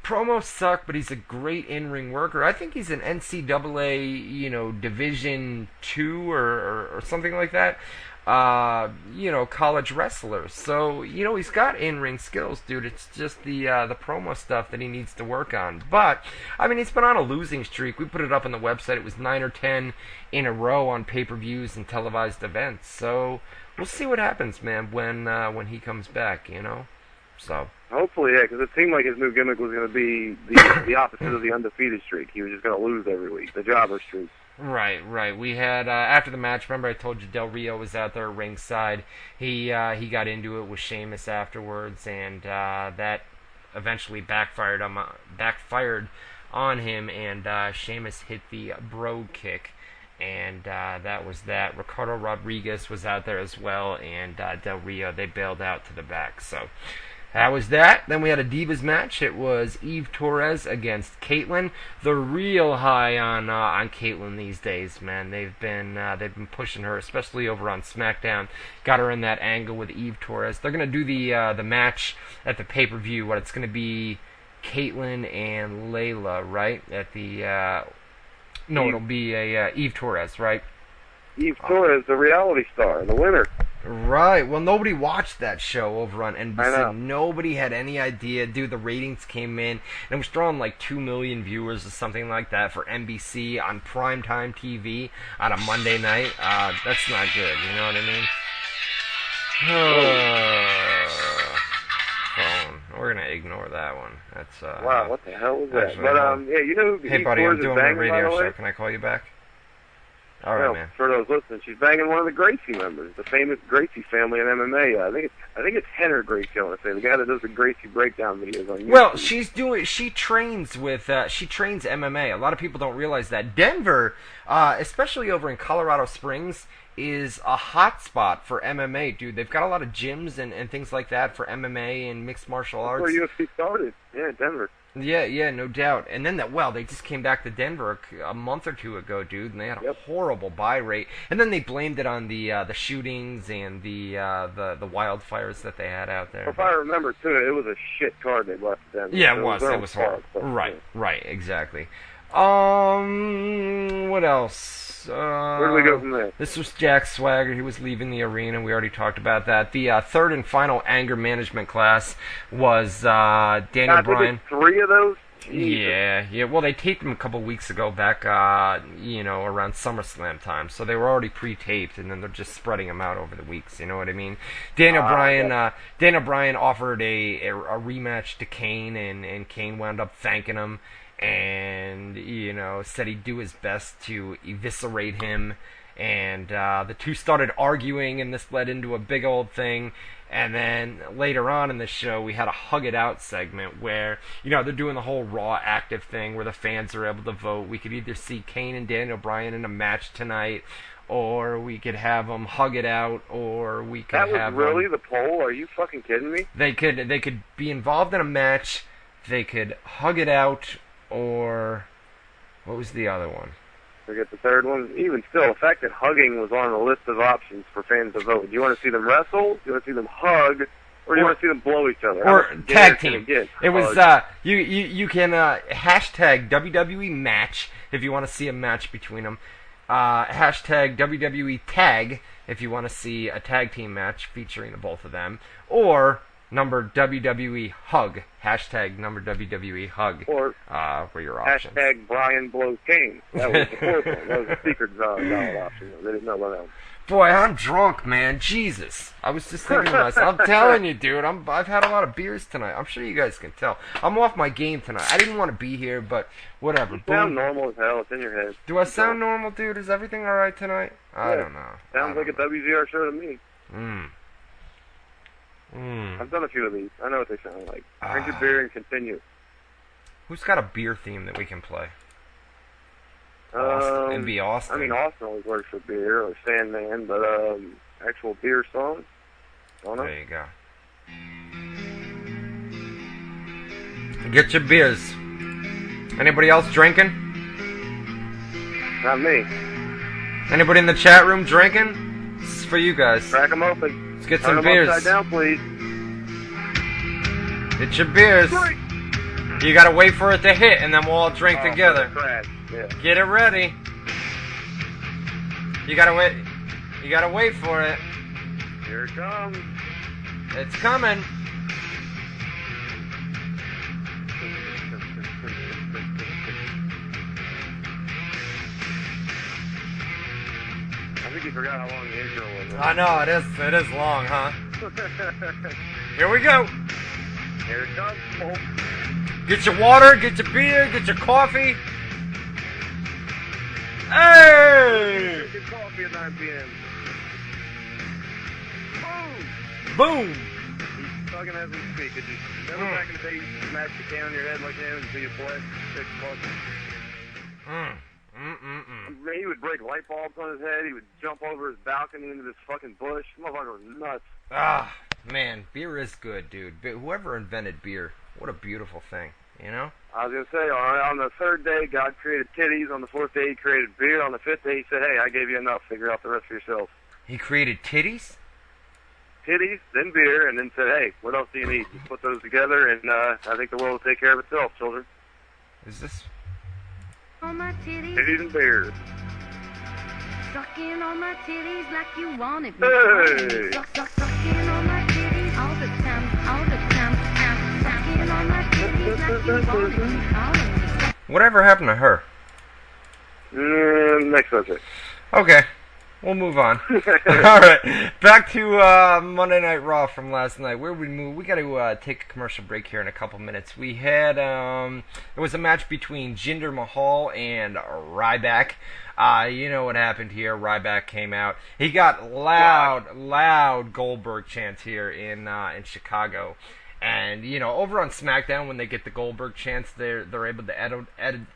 Promos suck, but he's a great in-ring worker. I think he's an NCAA, you know, Division II or something like that. You know, college wrestlers. So, you know, he's got in-ring skills, dude. It's just the promo stuff that he needs to work on. But, I mean, he's been on a losing streak. We put it up on the website. It was 9 or 10 in a row on pay-per-views and televised events. So, we'll see what happens, man, when he comes back, you know? So. Hopefully, yeah, because it seemed like his new gimmick was going to be the opposite of the undefeated streak. He was just going to lose every week, the jobber streak. Right. We had, after the match, remember I told you Del Rio was out there ringside. He got into it with Sheamus afterwards, and that eventually backfired on him, and Sheamus hit the Brogue Kick, and that was that. Ricardo Rodriguez was out there as well, and Del Rio, they bailed out to the back, so... That was that. Then we had a Divas match. It was Eve Torres against Caitlyn. They're real high on Caitlyn these days, man. They've been pushing her, especially over on SmackDown. Got her in that angle with Eve Torres. They're gonna do the match at the pay-per-view. What it's gonna be, Caitlyn and Layla, right? At the it'll be a Eve Torres, right? Eve Torres, the reality star, the winner. Right. Well, nobody watched that show over on NBC. Nobody had any idea. Dude, the ratings came in, and it was drawing like 2 million viewers or something like that for NBC on primetime TV on a Monday night. That's not good. You know what I mean? Phone. We're going to ignore that one. That's wow, what the hell was that? But, yeah, you know who Hey, buddy, I'm doing my radio show. Can I call you back? All right, man. For those listening, she's banging one of the Gracie members, the famous Gracie family in MMA. I think it's Henner Gracie, I want to say, the guy that does the Gracie breakdown videos on YouTube. Well, she trains MMA. A lot of people don't realize that. Denver, especially over in Colorado Springs, is a hot spot for MMA, dude. They've got a lot of gyms and things like that for MMA and mixed martial arts. That's where UFC started. Yeah, Denver. Yeah, no doubt. And then they just came back to Denver a month or two ago, dude, and they had a horrible buy rate. And then they blamed it on the shootings and the wildfires that they had out there. If I remember too, it was a shit card they left Denver. Yeah, it was horrible. Right, exactly. What else? Where do we go from there? This was Jack Swagger. He was leaving the arena. We already talked about that. The third and final anger management class was Daniel Bryan. Did 3 of those Jesus. Yeah. Well, they taped them a couple weeks ago back, around SummerSlam time. So they were already pre-taped, and then they're just spreading them out over the weeks. You know what I mean? Daniel Bryan offered a rematch to Kane, and Kane wound up thanking him, and said he'd do his best to eviscerate him. And the two started arguing, and this led into a big old thing. And then later on in the show, we had a Hug It Out segment where, they're doing the whole Raw active thing where the fans are able to vote. We could either see Kane and Daniel Bryan in a match tonight, or we could have them hug it out, or we could have them... That was really the poll? Are you fucking kidding me? They could be involved in a match, they could hug it out, or... What was the other one? Forget the third one. Even still, the fact that hugging was on the list of options for fans to vote. Do you want to see them wrestle? Do you want to see them hug? Or do you want to see them blow each other? Or tag team. It was, you can hashtag WWE match if you want to see a match between them. Hashtag WWE tag if you want to see a tag team match featuring the both of them. Or number WWE hug. Hashtag number WWE hug. Or for your options. Hashtag Brian blows Kane. That was the fourth one. That was the secret ballot option. They didn't know what else. Boy, I'm drunk, man. Jesus. I was just thinking to myself, I'm telling you, dude, I've had a lot of beers tonight. I'm sure you guys can tell. I'm off my game tonight. I didn't want to be here, but whatever. You sound normal as hell. It's in your head. Do I sound normal, dude? Is everything alright tonight? I don't know. Sounds like a WZR show to me. I've done a few of these. I know what they sound like. Drink your beer and continue. Who's got a beer theme that we can play? It'd be Austin. I mean, Austin always works for beer or Sandman, but actual beer songs? Don't know. There you go. Get your beers. Anybody else drinking? Not me. Anybody in the chat room drinking? This is for you guys. Crack them open. Let's get Turn some them beers. upside down, please. Get your beers. You gotta wait for it to hit, and then we'll all drink together. Yeah. Get it ready. You gotta wait. You gotta wait for it. Here it comes. It's coming. I think you forgot how long the intro was. I know, it is long, huh? Here we go. Here it comes. Oh. Get your water, get your beer, get your coffee. Hey! Get your coffee at 9 p.m. Boom! He's talking as we speak. Did you remember back in the day you smashed the can on your head like that until you bled $6? He would break light bulbs on his head. He would jump over his balcony into this fucking bush. Motherfucker was nuts. Ah, man, beer is good, dude. Whoever invented beer, what a beautiful thing, you know? I was going to say, on the third day, God created titties. On the fourth day, he created beer. On the fifth day, he said, hey, I gave you enough. Figure out the rest for yourself. He created titties? Titties, then beer, and then said, hey, what else do you need? Just put those together, and I think the world will take care of itself, children. Is this... On my titties. Titties and beer. Sucking on my titties like you wanted me. Hey! Sucking on my titties all the time. Sucking on my titties like you wanted me. Whatever happened to her? Next subject. Okay. We'll move on. Alright, back to Monday Night Raw from last night. Where we move, we got to take a commercial break here in a couple minutes. We had, it was a match between Jinder Mahal and Ryback. You know what happened here. Ryback came out. He got loud Goldberg chants here in Chicago. And, you know, over on SmackDown, when they get the Goldberg chants, they're able to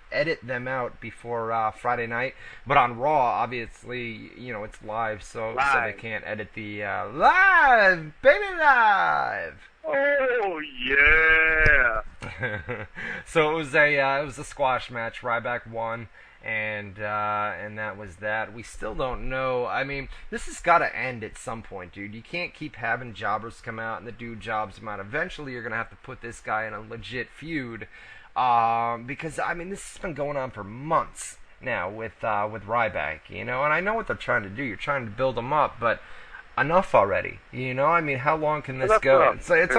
edit them out before Friday night. But on Raw, obviously, you know, it's live, so they can't edit the live, baby live. Oh yeah! So it was a squash match. Ryback won. And that was that. We still don't know. I mean, this has got to end at some point, dude. You can't keep having jobbers come out and the dude jobs him out. Eventually, you're going to have to put this guy in a legit feud. Because, I mean, this has been going on for months now with Ryback, you know? And I know what they're trying to do. You're trying to build him up, but enough already. You know? I mean, how long can this go? It's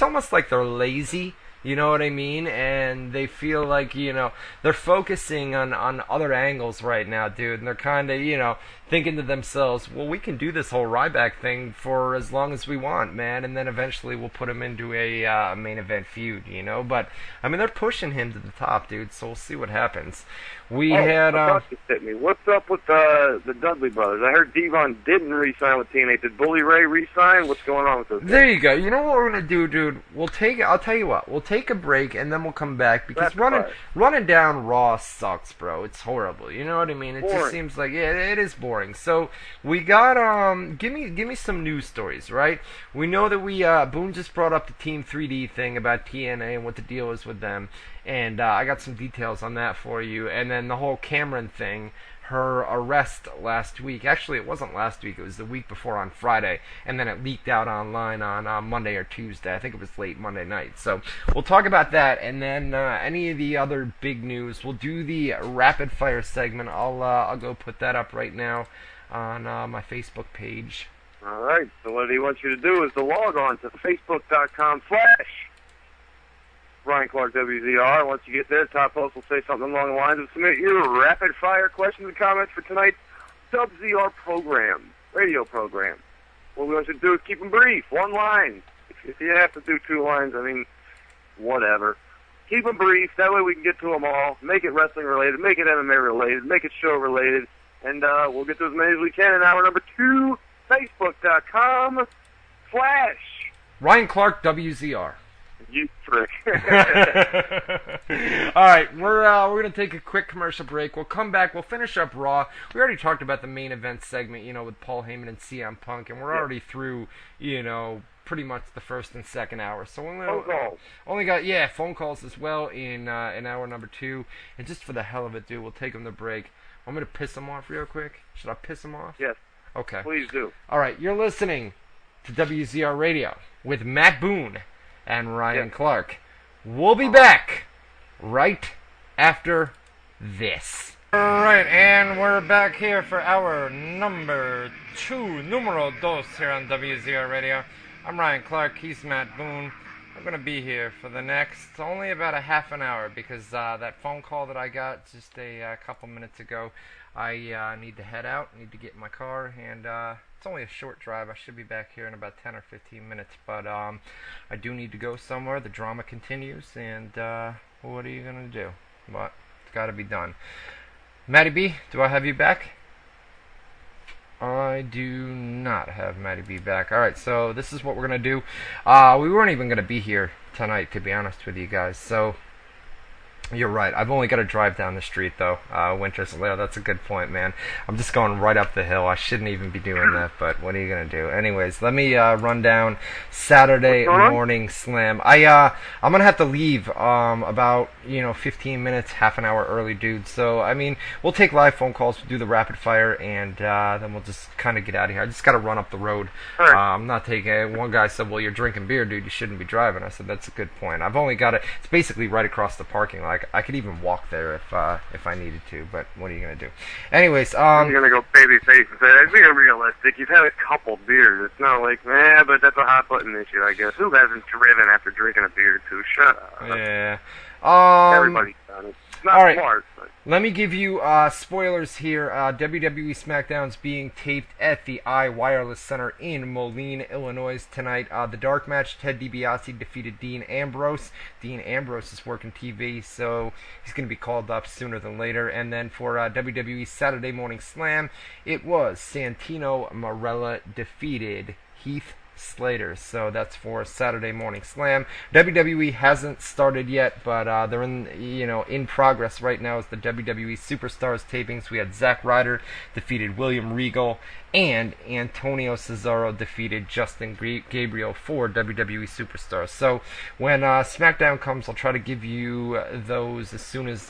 almost like they're lazy You know what I mean? And they feel like, they're focusing on other angles right now, dude. And they're kind of, thinking to themselves, well, we can do this whole Ryback thing for as long as we want, man. And then eventually we'll put him into a main event feud, But, I mean, they're pushing him to the top, dude. So we'll see what happens. We had... hit me. What's up with the Dudley brothers? I heard Devon didn't re-sign with TNA. Did Bully Ray re-sign? What's going on with those guys? There you go. You know what we're going to do, dude? I'll tell you what. We'll take a break, and then we'll come back, because running down Raw sucks, bro. It's horrible. You know what I mean? It just seems like, it is boring. So, we got, give me some news stories, right? We know that Boone just brought up the Team 3D thing about TNA and what the deal is with them. And I got some details on that for you. And then the whole Cameron thing, her arrest last week. Actually, it wasn't last week. It was the week before on Friday. And then it leaked out online on Monday or Tuesday. I think it was late Monday night. So we'll talk about that. And then any of the other big news. We'll do the rapid fire segment. I'll go put that up right now on my Facebook page. All right. So what he wants you to do is to log on to facebook.com/ Ryan Clark WZR. Once you get there, top post will say something along the lines of submit your rapid fire questions and comments for tonight's WZR program, radio program. What we want you to do is keep them brief, one line. If you have to do 2 lines, I mean, whatever. Keep them brief, that way we can get to them all. Make it wrestling related, make it MMA related, make it show related, and we'll get to as many as we can in hour number 2, facebook.com/ Ryan Clark WZR. You prick. All right, we're gonna take a quick commercial break. We'll come back. We'll finish up Raw. We already talked about the main event segment, with Paul Heyman and CM Punk, and we're already through, pretty much the first and second hour. So only got phone calls as well in hour number 2. And just for the hell of it, dude, we'll take them to break. I'm gonna piss them off real quick. Should I piss them off? Yes. Okay. Please do. All right, you're listening to WZR Radio with Matt Boone and Ryan Clark. We'll be back right after this. Alright, and we're back here for hour number 2, numero 2 here on WZR Radio. I'm Ryan Clark, he's Matt Boone. I'm going to be here for the next, only about a half an hour, because that phone call that I got just a couple minutes ago, I need to head out, need to get in my car, and it's only a short drive. I should be back here in about 10 or 15 minutes, but I do need to go somewhere. The drama continues, and what are you going to do? But it's got to be done. Matty B, do I have you back? I do not have Matty B back. Alright, so this is what we're going to do. We weren't even going to be here tonight, to be honest with you guys, so... You're right. I've only got to drive down the street, though. Winter's Lair. That's a good point, man. I'm just going right up the hill. I shouldn't even be doing that, but what are you going to do? Anyways, let me run down Saturday Morning Slam. I'm going to have to leave about, 15 minutes, half an hour early, dude. So, I mean, we'll take live phone calls, we'll do the rapid fire, and then we'll just kind of get out of here. I just got to run up the road. I'm not taking it. One guy said, well, you're drinking beer, dude. You shouldn't be driving. I said, that's a good point. I've only got it. It's basically right across the parking lot. I could even walk there if I needed to, but what are you gonna do? Anyways, you're gonna go babyface and say, "Let's be realistic. You've had a couple beers. It's not like, but that's a hot button issue, I guess. Who hasn't driven after drinking a beer or 2? Shut up." Yeah. Everybody's done it. It's not smart. But. Let me give you spoilers here. WWE SmackDown's being taped at the iWireless Center in Moline, Illinois tonight. The dark match, Ted DiBiase defeated Dean Ambrose. Dean Ambrose is working TV, so he's going to be called up sooner than later. And then for WWE Saturday Morning Slam, it was Santino Marella defeated Heath Slater. So that's for Saturday Morning Slam. WWE hasn't started yet, but they're in progress right now as the WWE Superstars tapings. We had Zack Ryder defeated William Regal, and Antonio Cesaro defeated Justin Gabriel for WWE Superstars. So when SmackDown comes, I'll try to give you those as soon as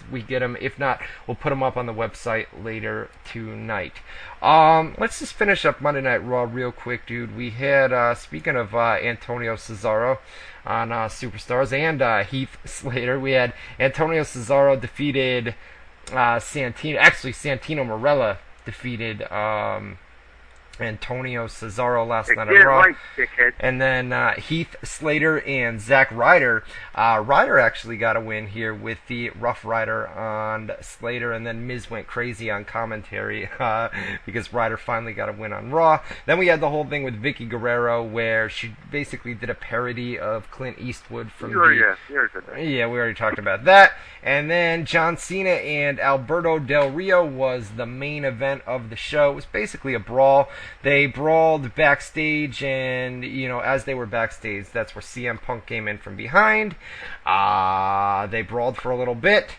we get them. If not, we'll put them up on the website later tonight. Let's just finish up Monday Night Raw real quick, dude. We had, speaking of Antonio Cesaro on Superstars and Heath Slater, we had Antonio Cesaro defeated Santino Marella defeated Antonio Cesaro last night Get on Raw. right, dickhead. And then Heath Slater and Zack Ryder. Ryder actually got a win here with the Rough Rider on Slater, and then Miz went crazy on commentary because Ryder finally got a win on Raw. Then we had the whole thing with Vicky Guerrero where she basically did a parody of Clint Eastwood from Yeah, we already talked about that. And then John Cena and Alberto Del Rio was the main event of the show. It was basically a brawl. They brawled backstage, and, as they were backstage, that's where CM Punk came in from behind. They brawled for a little bit.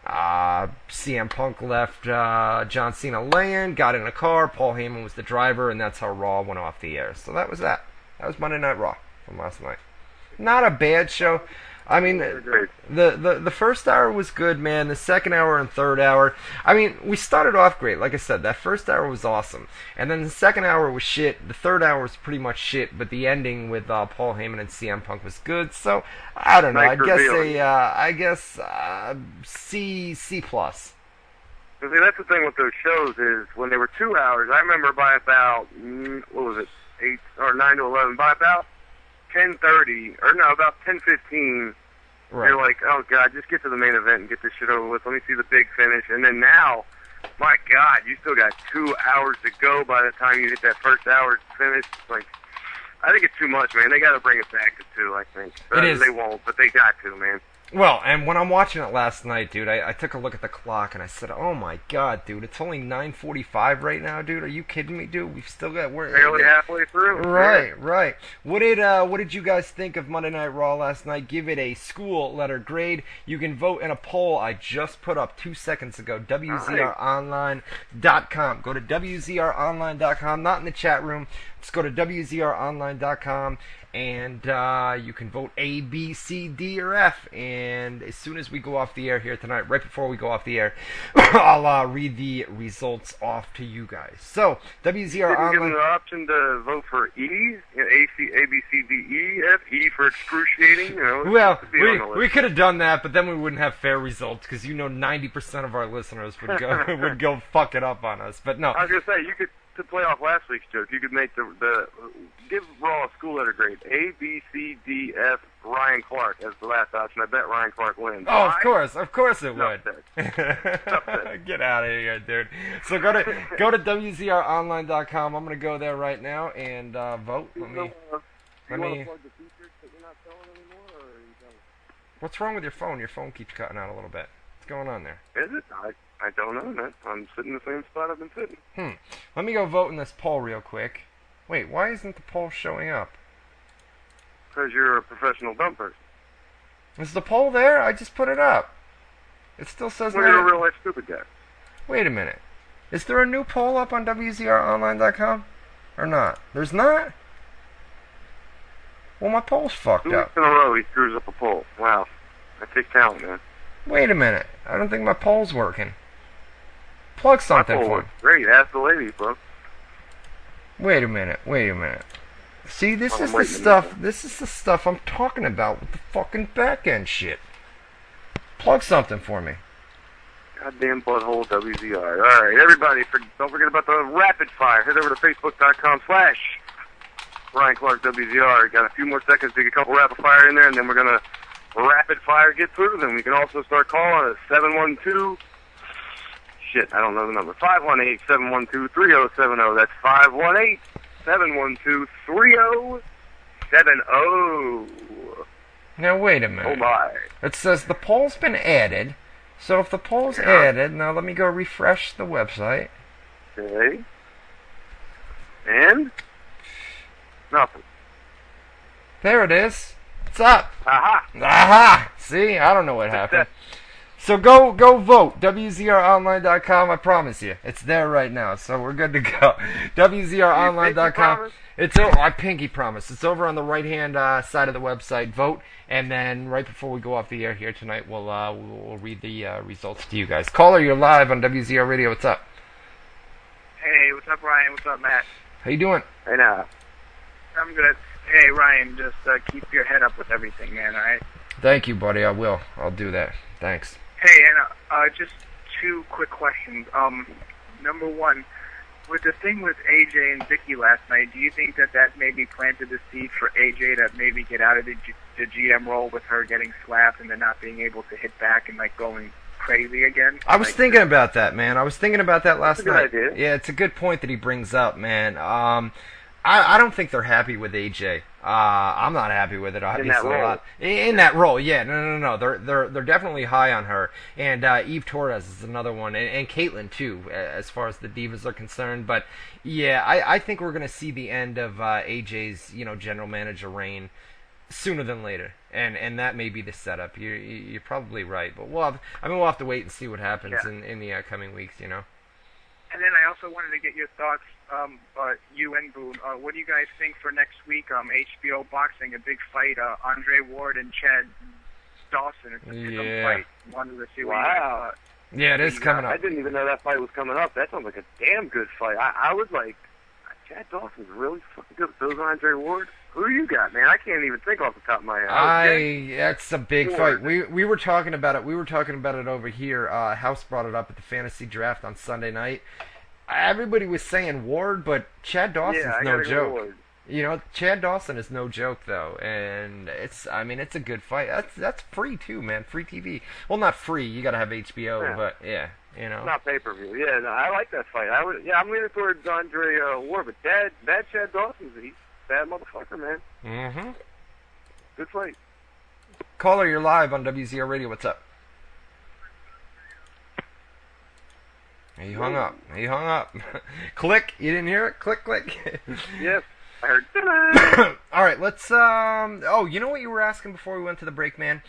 CM Punk left John Cena laying, got in a car. Paul Heyman was the driver, and that's how Raw went off the air. So that was that. That was Monday Night Raw from last night. Not a bad show. I mean, the first hour was good, man. The second hour and third hour, I mean, we started off great. Like I said, that first hour was awesome. And then the second hour was shit. The third hour was pretty much shit. But the ending with Paul Heyman and CM Punk was good. So, I don't know. I guess C plus. See, that's the thing with those shows is when they were 2 hours, I remember by about, 8 or 9 to 11, by about 10:30, or no, about 10:15, right. You're like, oh God, just get to the main event and get this shit over with. Let me see the big finish. And then now, my God, you still got 2 hours to go by the time you hit that first hour finish. Like, I think it's too much, man. They got to bring it back to 2, I think. It is. They won't, but they got to, man. Well, and when I'm watching it last night, dude, I took a look at the clock and I said, "Oh my God, dude, it's only 9:45 right now, dude. Are you kidding me, dude? We've still got barely halfway through." Right. What did you guys think of Monday Night Raw last night? Give it a school letter grade. You can vote in a poll I just put up 2 seconds ago. WZROnline.com. Go to WZROnline.com. Not in the chat room. Just go to WZROnline.com. And you can vote A, B, C, D, or F. And as soon as we go off the air here tonight, right before we go off the air, I'll read the results off to you guys. So, WZR Online. Give them the option to vote for E, A, B, C, D, E, F, E for excruciating. Well, we could have done that, but then we wouldn't have fair results because 90% of our listeners would go fuck it up on us. But no. I was gonna say you could. To play off last week's joke, you could make the give Raw a school letter grade A, B, C, D, F, Ryan Clark as the last option. I bet Ryan Clark wins. Oh, of course it would. Get out of here, dude. So go to WZROnline.com. I'm gonna go there right now and vote. Let me. What's wrong with your phone? Your phone keeps cutting out a little bit. What's going on there? Is it? I don't know, man. I'm sitting in the same spot I've been sitting. Let me go vote in this poll real quick. Wait, why isn't the poll showing up? Because you're a professional dumb person. Is the poll there? I just put it up. It still says... Well, you're a real life stupid guy. Wait a minute. Is there a new poll up on WZROnline.com? Or not? There's not? Well, my poll's fucked up. 2 weeks in a row he screws up a poll. Wow. That takes talent, man. Wait a minute. I don't think my poll's working. Plug something for me. Great, ask the lady, bro. Wait a minute. See, this is the stuff I'm talking about with the fucking back end shit. Plug something for me. Goddamn butthole WZR. Alright, everybody, don't forget about the rapid fire. Head over to Facebook.com/Ryan Clark WZR. Got a few more seconds to get a couple rapid fire in there, and then we're gonna rapid fire get through them. We can also start calling at 712. Shit, I don't know the number. 518-712-3070. That's 518-712-3070. Now wait a minute. Oh my! It says the poll's been added. So if the poll's added, now let me go refresh the website. Okay. And nothing. There it is. It's up. Aha! See, I don't know what happened. So go vote. WZROnline.com. I promise you, it's there right now. So we're good to go. WZROnline.com. I pinky promise. It's over on the right-hand side of the website. Vote, and then right before we go off the air here tonight, we'll read the results to you guys. Caller, you're live on WZR Radio. What's up? Hey, what's up, Ryan? What's up, Matt? How you doing? Hey, now. I'm good. Hey, Ryan, just keep your head up with everything, man, all right? Thank you, buddy. I will. I'll do that. Thanks. Hey, and just 2 quick questions. Number 1, with the thing with AJ and Vicky last night, do you think that maybe planted the seed for AJ to maybe get out of the GM role with her getting slapped and then not being able to hit back and like going crazy again? I was thinking about that, man. I was thinking about that last night. That's a good idea. Yeah, it's a good point that he brings up, man. I don't think they're happy with AJ. I'm not happy with it, obviously. In that role, yeah. No. They're definitely high on her. And Eve Torres is another one. And Caitlyn, too, as far as the Divas are concerned. But, yeah, I think we're going to see the end of AJ's, general manager reign sooner than later. And that may be the setup. You're probably right. But we'll have to wait and see what happens in the coming weeks, And then I also wanted to get your thoughts, you and Boone. What do you guys think for next week? HBO Boxing, a big fight. Andre Ward and Chad Dawson. It's a big fight. Wanted to see what you guys thought. Yeah, it is coming up. I didn't even know that fight was coming up. That sounds like a damn good fight. I was like, Chad Dawson's really fucking good. So is Andre Ward. Who you got, man? I can't even think off the top of my head. That's a big fight. We were talking about it. We were talking about it over here. House brought it up at the fantasy draft on Sunday night. Everybody was saying Ward, but Chad Dawson's no joke. Chad Dawson is no joke though, and it's a good fight. That's free too, man. Free TV. Well, not free. You got to have HBO, but yeah. It's not pay-per-view. Yeah, no, I like that fight. I'm leaning towards Andre Ward, but that Chad Dawson's a bad motherfucker, man. Mm-hmm. Good fight. Caller, you're live on WZR Radio. What's up? He hung up. Click. You didn't hear it? Click, click. Yes. I heard. All right, let's. You know what you were asking before we went to the break, man?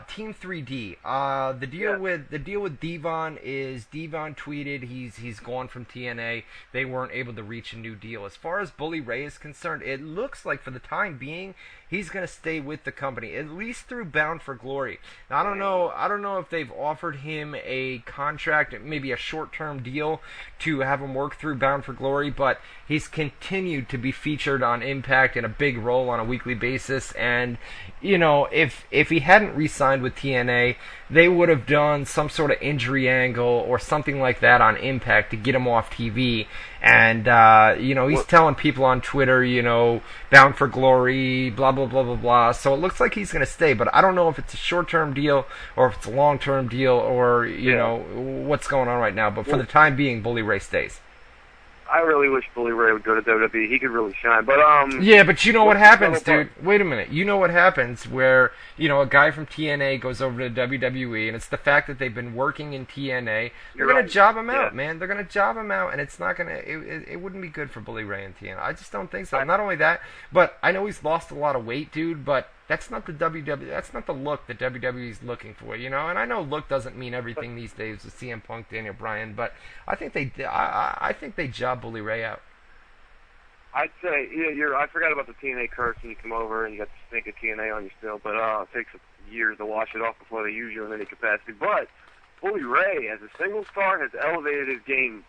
Team 3D. The deal with Devon is Devon tweeted he's gone from TNA. They weren't able to reach a new deal. As far as Bully Ray is concerned, it looks like for the time being he's going to stay with the company, at least through Bound for Glory. Now, I don't know if they've offered him a contract, maybe a short-term deal to have him work through Bound for Glory, but he's continued to be featured on Impact in a big role on a weekly basis. And if he hadn't re-signed with TNA, they would have done some sort of injury angle or something like that on Impact to get him off TV. And he's telling people on Twitter, Bound for Glory, blah blah blah blah blah. So it looks like he's going to stay, but I don't know if it's a short-term deal or if it's a long-term deal or what's going on right now. But for the time being, Bully Ray stays. I really wish Bully Ray would go to WWE. He could really shine. But yeah, but you know what happens, dude? Wait a minute. You know what happens where, a guy from TNA goes over to WWE, and it's the fact that they've been working in TNA. They're going to job him out, man. They're going to job him out, and it's not going to... It wouldn't be good for Bully Ray in TNA. I just don't think so. Not only that, but I know he's lost a lot of weight, dude, but that's not the WWE. That's not the look that WWE's looking for, And I know look doesn't mean everything these days with CM Punk, Daniel Bryan, but I think they job Bully Ray out. I'd say I forgot about the TNA curse when you come over and you got the stink of TNA on you still, but it takes years to wash it off before they use you in any capacity. But Bully Ray, as a single star, has elevated his game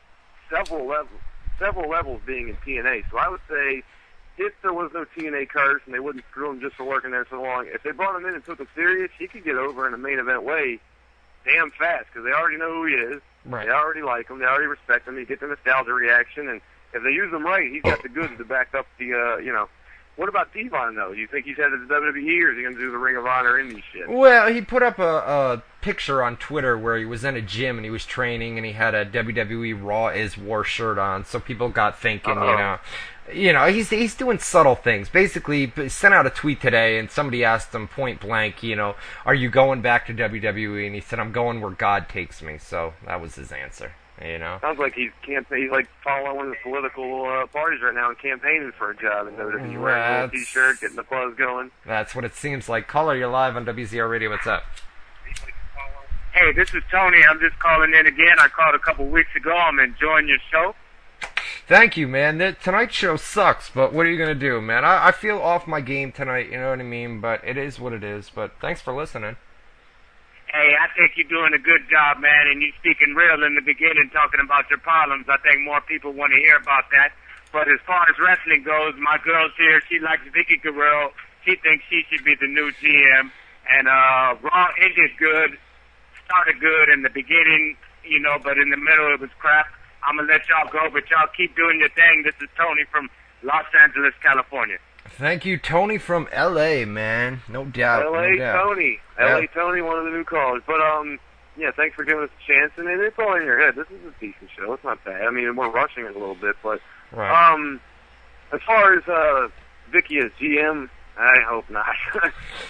several levels being in TNA. So I would say, if there was no TNA curse and they wouldn't screw him just for working there so long, if they brought him in and took him serious, he could get over in a main event way damn fast because they already know who he is. Right. They already like him. They already respect him. You get the nostalgia reaction, and if they use him right, he's got the goods to back up the, What about Devon, though? Do you think he's headed to WWE, or is he going to do the Ring of Honor indie shit? Well, he put up a picture on Twitter where he was in a gym and he was training, and he had a WWE Raw is War shirt on, so people got thinking, he's doing subtle things. Basically, he sent out a tweet today, and somebody asked him point blank, are you going back to WWE? And he said, I'm going where God takes me. So that was his answer. Sounds like he's like following one of the political parties right now and campaigning for a job in WWE. Wearing a T-shirt, getting the buzz going. That's what it seems like. Caller, you're live on WZR Radio. What's up? Hey, this is Tony. I'm just calling in again. I called a couple weeks ago. I'm enjoying your show. Thank you, man. Tonight's show sucks, but what are you going to do, man? I feel off my game tonight, you know what I mean? But it is what it is. But thanks for listening. Hey, I think you're doing a good job, man, and you're speaking real in the beginning, talking about your problems. I think more people want to hear about that. But as far as wrestling goes, my girl's here. She likes Vicky Guerrero. She thinks she should be the new GM. And Raw ended good, started good in the beginning, but in the middle it was crap. I'm going to let y'all go, but y'all keep doing your thing. This is Tony from Los Angeles, California. Thank you, Tony from L.A., man. No doubt. L.A. No doubt. Tony. Yeah. L.A. Tony, one of the new callers. But, yeah, thanks for giving us a chance. And it's all in your head. This is a decent show. It's not bad. I mean, we're rushing it a little bit. But, Right. As far as Vicky as GM, I hope not.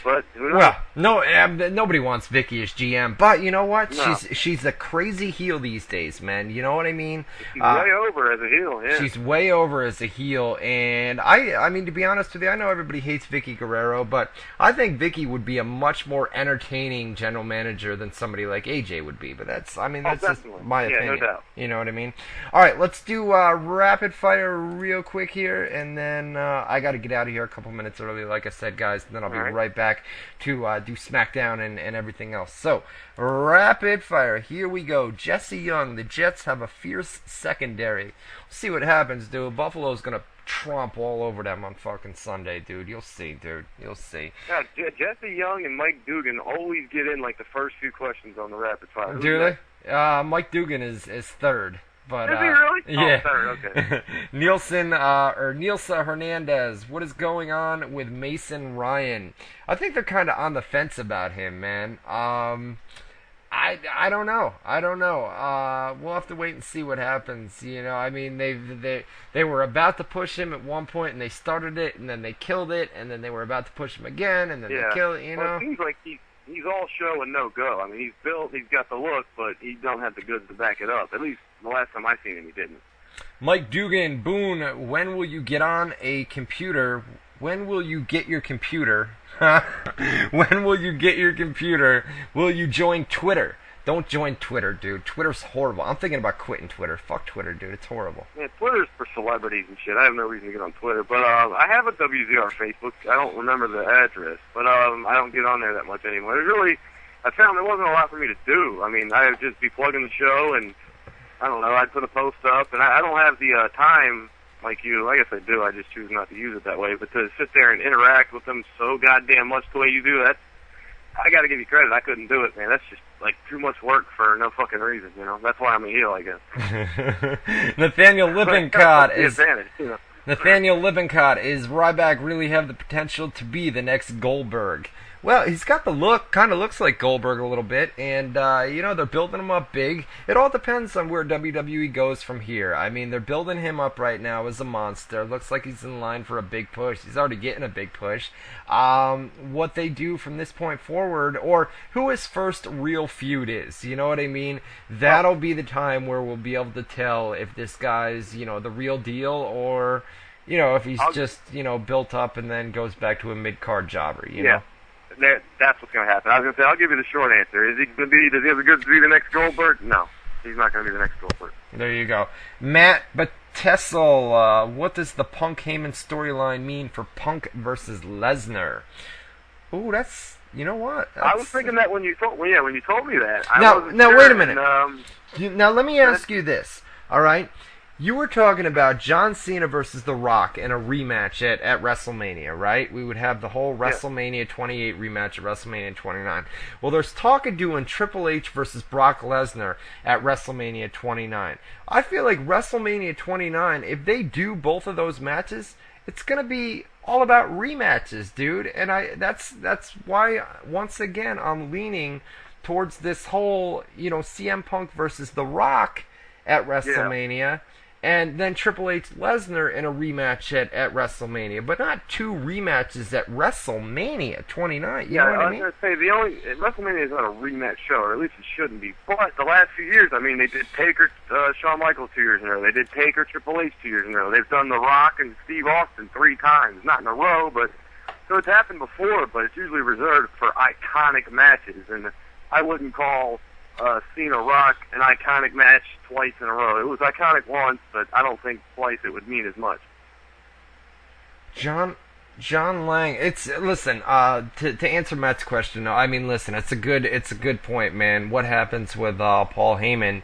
But who knows? Well, no, nobody wants Vicky as GM, but you know what? No. She's a crazy heel these days, man. You know what I mean? She's way over as a heel, yeah. She's way over as a heel, and I mean, to be honest with you, I know everybody hates Vicky Guerrero, but I think Vicky would be a much more entertaining general manager than somebody like AJ would be. But that's just definitely. my Yeah, opinion. no doubt. You know what I mean? All right, let's do rapid fire real quick here, and then I got to get out of here a couple minutes early, like I said, guys, and then I'll be right back to do SmackDown and everything else. So, rapid fire, here we go. Jesse Young, the Jets have a fierce secondary. We'll see what happens, dude. Buffalo's going to tromp all over them on fucking Sunday, dude. You'll see, dude. You'll see. Yeah, Jesse Young and Mike Dugan always get in like the first few questions on the rapid fire. Who's Do next? they? Mike Dugan is third. But, is he really? Yeah. Oh, third, okay. Nilsa Hernandez, what is going on with Mason Ryan? I think they're kind of on the fence about him, man. I don't know. We'll have to wait and see what happens. You know, I mean, they were about to push him at one point, and they started it, and then they killed it, and then they were about to push him again, and then they killed it. You know, well, it seems like he's all show and no go. I mean, he's built, he's got the look, but he don't have the goods to back it up. At least the last time I seen him, he didn't. Mike Dugan, Boone, when will you get on a computer? When will you get your computer? When will you get your computer? Will you join Twitter? Don't join Twitter, dude. Twitter's horrible. I'm thinking about quitting Twitter. Fuck Twitter, dude. It's horrible. Yeah, Twitter's for celebrities and shit. I have no reason to get on Twitter. But I have a WZR Facebook. I don't remember the address. But I don't get on there that much anymore. I found there wasn't a lot for me to do. I mean, I would just be plugging the show, and I don't know, I'd put a post up. And I don't have the time like you. I guess I do. I just choose not to use it that way. But to sit there and interact with them so goddamn much the way you do, I got to give you credit. I couldn't do it, man. That's just like too much work for no fucking reason, you know. That's why I'm a heel, I guess. Nathaniel Lippincott is advantage, you know. Nathaniel Lippincott, is Ryback really have the potential to be the next Goldberg? Well, he's got the look, kind of looks like Goldberg a little bit, and, you know, they're building him up big. It all depends on where WWE goes from here. I mean, they're building him up right now as a monster. Looks like he's in line for a big push. He's already getting a big push. What they do from this point forward, or who his first real feud is, you know what I mean? That'll be the time where we'll be able to tell if this guy's, you know, the real deal, or, you know, if he's just, you know, built up and then goes back to a mid-card jobber, you know? That's what's going to happen. I was going to say, I'll give you the short answer. Does he have the goods to be the next Goldberg? No. He's not going to be the next Goldberg. There you go. Matt Batessel, what does the Punk Heyman storyline mean for Punk versus Lesnar? Ooh, that's, you know what? I was thinking that when you told me that. Now, wait a minute. Now, let me ask you this, all right? You were talking about John Cena versus The Rock in a rematch at WrestleMania, right? We would have the whole WrestleMania 28 rematch at WrestleMania 29. Well, there's talk of doing Triple H versus Brock Lesnar at WrestleMania 29. I feel like WrestleMania 29, if they do both of those matches, it's going to be all about rematches, dude. And that's why, once again, I'm leaning towards this whole, you know, CM Punk versus The Rock at WrestleMania. Yeah. And then Triple H Lesnar in a rematch at WrestleMania, but not two rematches at WrestleMania 29. You know what I mean? I was going to say, WrestleMania is not a rematch show, or at least it shouldn't be. But the last few years, I mean, they did Taker, Shawn Michaels 2 years in a row. They did Taker, Triple H 2 years in a row. They've done The Rock and Steve Austin 3 times, not in a row, but so it's happened before. But it's usually reserved for iconic matches, and I wouldn't call Cena Rock an iconic match twice in a row. It was iconic once, but I don't think twice it would mean as much. John Lang, listen, to answer Matt's question, I mean, listen, it's a good point, man. What happens with Paul Heyman,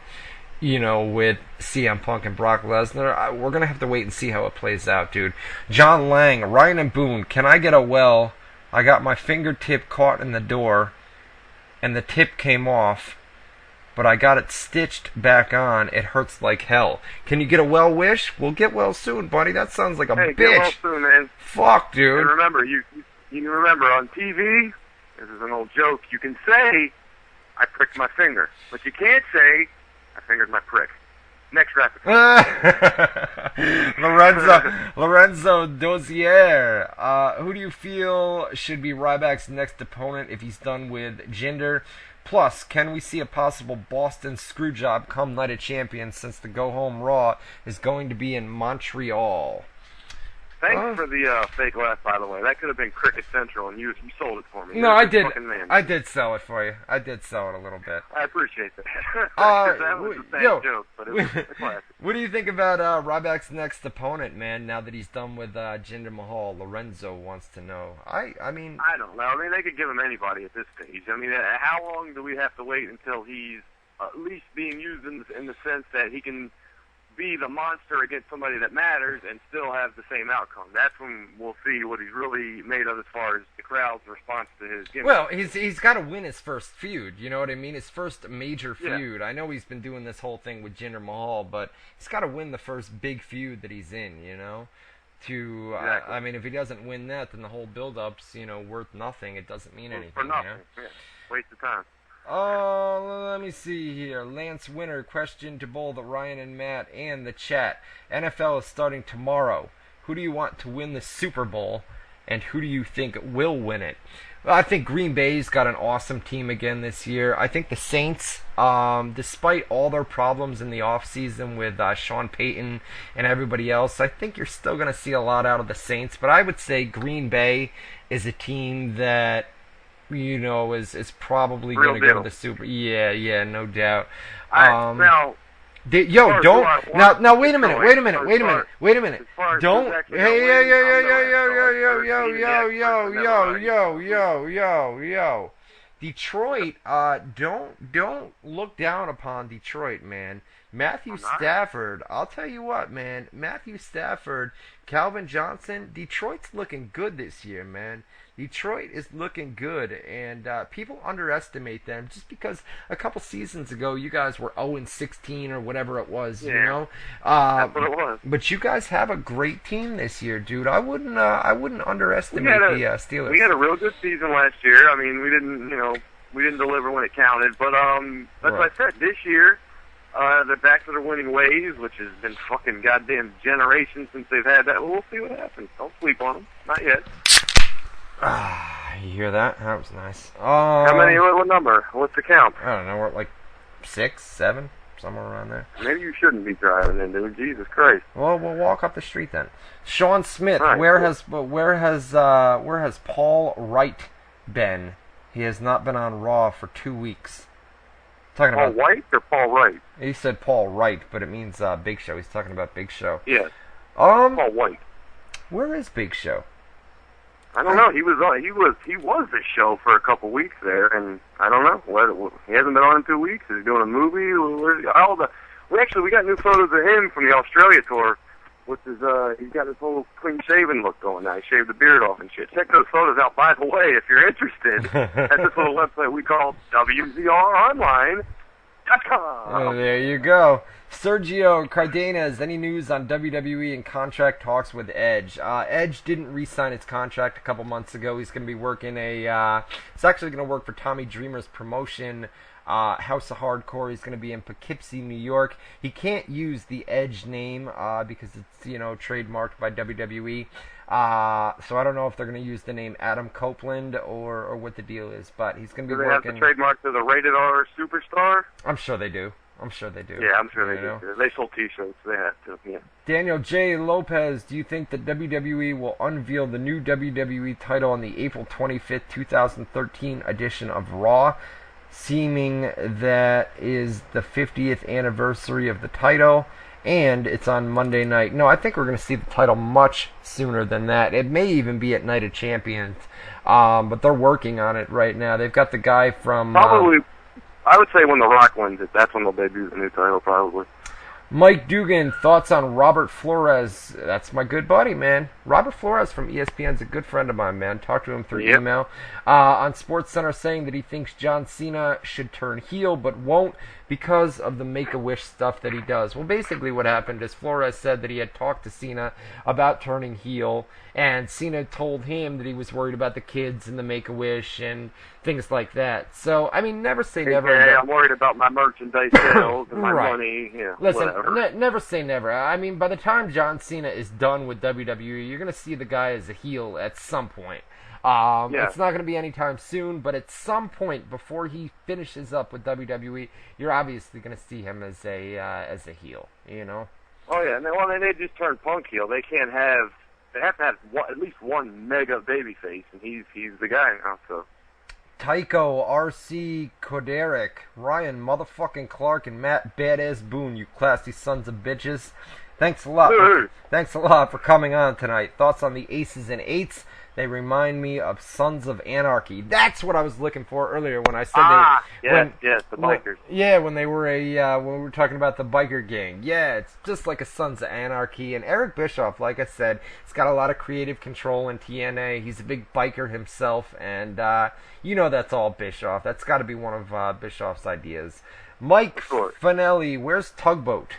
you know, with CM Punk and Brock Lesnar? We're gonna have to wait and see how it plays out, dude. John Lang, Ryan and Boone, can I get a well? I got my fingertip caught in the door, and the tip came off. but I got it stitched back on. It hurts like hell. Can you get a well wish? We'll get well soon, buddy. That sounds like a bitch. Get well soon, man. Fuck, dude. And remember, you remember on TV, this is an old joke, you can say, I pricked my finger, but you can't say, I fingered my prick. Next rapid. Lorenzo Dozier. Who do you feel should be Ryback's next opponent if he's done with Jinder? Plus, can we see a possible Boston screwjob come Night of Champions since the go-home Raw is going to be in Montreal? Thanks for the fake laugh, by the way. That could have been Cricket Central, and you sold it for me. No, I did. I did sell it for you. I did sell it a little bit. I appreciate that. That was a bad joke, but it was a classic. What do you think about Ryback's next opponent, man, now that he's done with Jinder Mahal? Lorenzo wants to know. I mean... I don't know. I mean, they could give him anybody at this stage. I mean, how long do we have to wait until he's at least being used in the sense that he can be the monster against somebody that matters and still have the same outcome? That's when we'll see what he's really made of as far as the crowd's response to his gimmick. Well, he's got to win his first feud, you know what I mean? His first major feud. Yeah. I know he's been doing this whole thing with Jinder Mahal, but he's got to win the first big feud that he's in, you know? Exactly. I mean, if he doesn't win that, then the whole build-up's, worth nothing. It doesn't mean anything, for nothing. Yeah. Waste of time. Oh, let me see here. Lance Winter, question to both Ryan and Matt and the chat. NFL is starting tomorrow. Who do you want to win the Super Bowl, and who do you think will win it? Well, I think Green Bay's got an awesome team again this year. I think the Saints, despite all their problems in the offseason with Sean Payton and everybody else, I think you're still going to see a lot out of the Saints. But I would say Green Bay is a team that is probably going to go to the Super. Yeah, no doubt. Now, wait a minute. Don't. Yo. Detroit, don't look down upon Detroit, man. Matthew Stafford, I'll tell you what, man. Matthew Stafford, Calvin Johnson, Detroit's looking good this year, man. Detroit is looking good, and people underestimate them just because a couple seasons ago you guys were 0-16 or whatever it was, you know. That's what it was. But you guys have a great team this year, dude. I wouldn't underestimate the Steelers. We had a real good season last year. I mean, we didn't deliver when it counted, but that's what I said. This year, they're back to their winning ways, which has been fucking goddamn generations since they've had that. Well, we'll see what happens. Don't sleep on them. Not yet. You hear that? That was nice. How many? What number? What's the count? I don't know. We're at like 6, 7, somewhere around there. Maybe you shouldn't be driving then, dude. Jesus Christ. Well, we'll walk up the street then. Sean Smith, right, where has Paul Wright been? He has not been on Raw for 2 weeks. Talking Paul about White or Paul Wright? He said Paul Wright, but it means Big Show. He's talking about Big Show. Yes. Paul White. Where is Big Show? I don't know. He was the show for a couple weeks there, and I don't know. He hasn't been on in 2 weeks. Is he doing a movie? We got new photos of him from the Australia tour, which is he's got his whole clean shaven look going now. He shaved the beard off and shit. Check those photos out, by the way, if you're interested. At this little website we call WZROnline.com. Oh, there you go. Sergio Cardenas, any news on WWE and contract talks with Edge? Edge didn't re-sign his contract a couple months ago. He's going to be working he's actually going to work for Tommy Dreamer's promotion, House of Hardcore. He's going to be in Poughkeepsie, New York. He can't use the Edge name because it's, trademarked by WWE. So I don't know if they're going to use the name Adam Copeland or what the deal is, but he's going to be working. Do they have the trademark to the Rated R Superstar? I'm sure they do. Yeah, I'm sure they do. They sold T-shirts. They have to. Yeah. Daniel J. Lopez, do you think that WWE will unveil the new WWE title on the April 25th, 2013 edition of Raw, seeming that is the 50th anniversary of the title, and it's on Monday night? No, I think we're going to see the title much sooner than that. It may even be at Night of Champions, but they're working on it right now. They've got the guy from... Probably... I would say when The Rock wins it, that's when they'll debut the new title, probably. Mike Dugan, thoughts on Robert Flores? That's my good buddy, man. Robert Flores from ESPN's a good friend of mine, man. Talked to him through email. On SportsCenter saying that he thinks John Cena should turn heel, but won't because of the Make-A-Wish stuff that he does. Well, basically what happened is Flores said that he had talked to Cena about turning heel, and Cena told him that he was worried about the kids and the Make-A-Wish and things like that. So, I mean, never say never. Hey, I'm worried about my merchandise sales and my money. Yeah, listen, whatever. Never say never. I mean, by the time John Cena is done with WWE, you're going to see the guy as a heel at some point. It's not going to be anytime soon, but at some point before he finishes up with WWE, you're obviously going to see him as a heel, you know? Oh, yeah. And they just turned Punk heel. They have to have at least one mega babyface, and he's the guy now, so. Tycho, R.C. Koderick, Ryan motherfucking Clark, and Matt Badass Boone, you classy sons of bitches. Thanks a lot. Thanks a lot for coming on tonight. Thoughts on the Aces and Eights? They remind me of Sons of Anarchy. That's what I was looking for earlier when I said the bikers. When they were when we were talking about the biker gang. Yeah, it's just like a Sons of Anarchy. And Eric Bischoff, like I said, he's got a lot of creative control in TNA. He's a big biker himself, and that's all Bischoff. That's got to be one of Bischoff's ideas. Mike Finelli, where's Tugboat?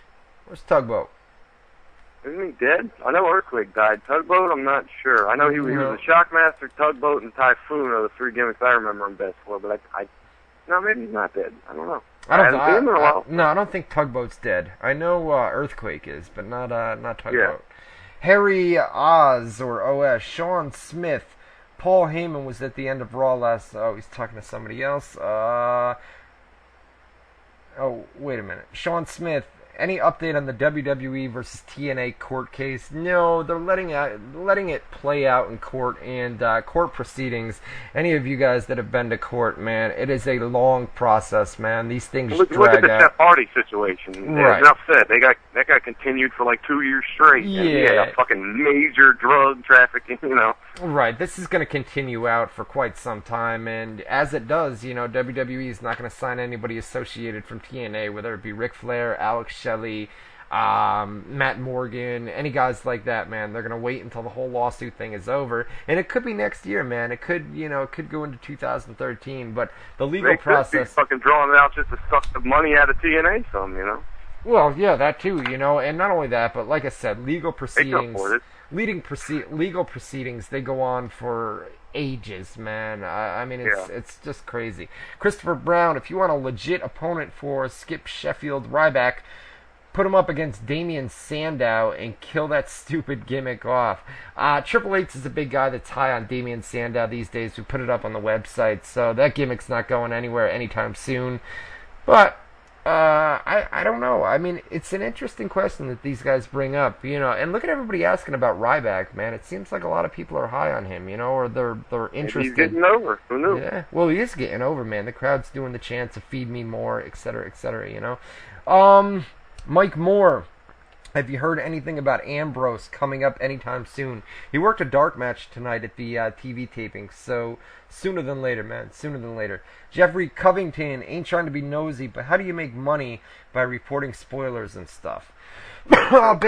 Isn't he dead? I know Earthquake died. Tugboat, I'm not sure. I know he was a Shockmaster, Tugboat, and Typhoon are the three gimmicks I remember him best for, but no, maybe he's not dead. I don't know. I haven't seen him in a while. No, I don't think Tugboat's dead. I know Earthquake is, but not Tugboat. Yeah. Harry Oz, or OS, Sean Smith, Paul Heyman was at the end of Raw last... Oh, he's talking to somebody else. Oh, wait a minute. Sean Smith, any update on the WWE versus TNA court case? No, they're letting it play out in court and court proceedings. Any of you guys that have been to court, man, it is a long process, man. These things drag out. Look at the Jeff Hardy situation. Right. Enough said. That got continued for like 2 years straight. Yeah. And fucking major drug trafficking, Right. This is going to continue out for quite some time, and as it does, WWE is not going to sign anybody associated from TNA, whether it be Ric Flair, Alex Shelley, Matt Morgan, any guys like that, man. They're going to wait until the whole lawsuit thing is over, and it could be next year, man. It could go into 2013, but the legal process... They could be fucking drawing it out just to suck the money out of TNA some, Well, yeah, that too, and not only that, but like I said, legal proceedings... legal proceedings, they go on for ages, man. I mean, it's just crazy. Christopher Brown, if you want a legit opponent for Skip Sheffield Ryback, put him up against Damian Sandow and kill that stupid gimmick off. Triple H is a big guy that's high on Damian Sandow these days. We put it up on the website, so that gimmick's not going anywhere anytime soon. But I don't know. I mean, it's an interesting question that these guys bring up, and look at everybody asking about Ryback, man. It seems like a lot of people are high on him, or they're interested. Maybe he's getting over. Who knew? Yeah, well, he is getting over, man. The crowd's doing the chants of "Feed Me More," etc., etc. Mike Moore, have you heard anything about Ambrose coming up anytime soon? He worked a dark match tonight at the TV taping, so sooner than later, man. Sooner than later. Jeffrey Covington, ain't trying to be nosy, but how do you make money by reporting spoilers and stuff? God,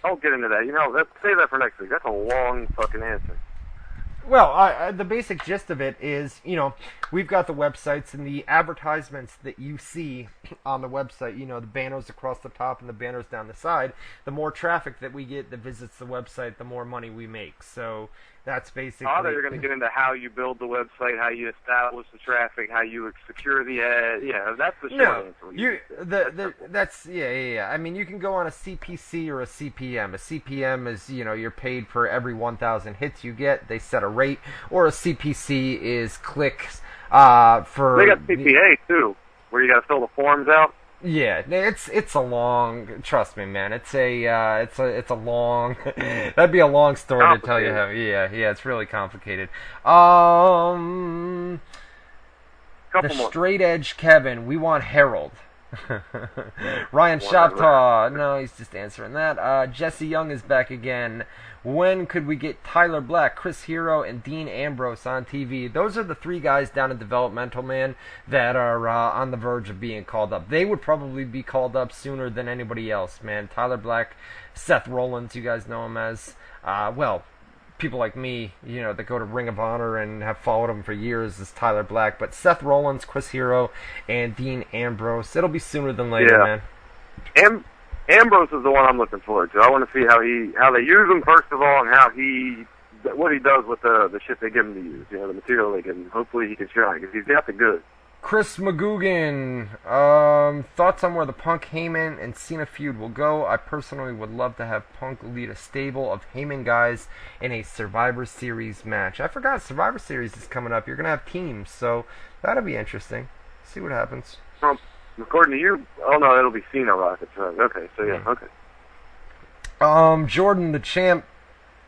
don't get into that. Save that for next week. That's a long fucking answer. Well, the basic gist of it is, we've got the websites and the advertisements that you see on the website, the banners across the top and the banners down the side. The more traffic that we get that visits the website, the more money we make. So that's basically... Oh, they're going to get into how you build the website, how you establish the traffic, how you secure the ad. Yeah, that's the short answer. Yeah. I mean, you can go on a CPC or a CPM. A CPM is, you're paid for every 1,000 hits you get. They set a rate. Or a CPC is clicks for... They got CPA, too, where you got to fill the forms out. Yeah, it's a long. Trust me, man. It's a long. That'd be a long story to tell you how. Yeah, it's really complicated. The straight edge Kevin. We want Harold. Ryan Shoptaw, no, he's just answering that. Jesse Young is back again. When could we get Tyler Black, Chris Hero, and Dean Ambrose on TV? Those are the three guys down in developmental, man, that are on the verge of being called up. They would probably be called up sooner than anybody else, man. Tyler Black, Seth Rollins, you guys know him as, people like me, that go to Ring of Honor and have followed him for years is Tyler Black. But Seth Rollins, Chris Hero, and Dean Ambrose, it'll be sooner than later, man. Ambrose is the one I'm looking forward to. I want to see how they use him, first of all, and what he does with the shit they give him to use, the material they give him. Hopefully he can shine, because he's got the goods. Chris McGugan, thoughts on where the Punk, Heyman, and Cena feud will go? I personally would love to have Punk lead a stable of Heyman guys in a Survivor Series match. I forgot Survivor Series is coming up. You're going to have teams, so that'll be interesting. See what happens. According to you, no, it'll be Cena Rockets. Okay, so yeah, okay. Jordan the Champ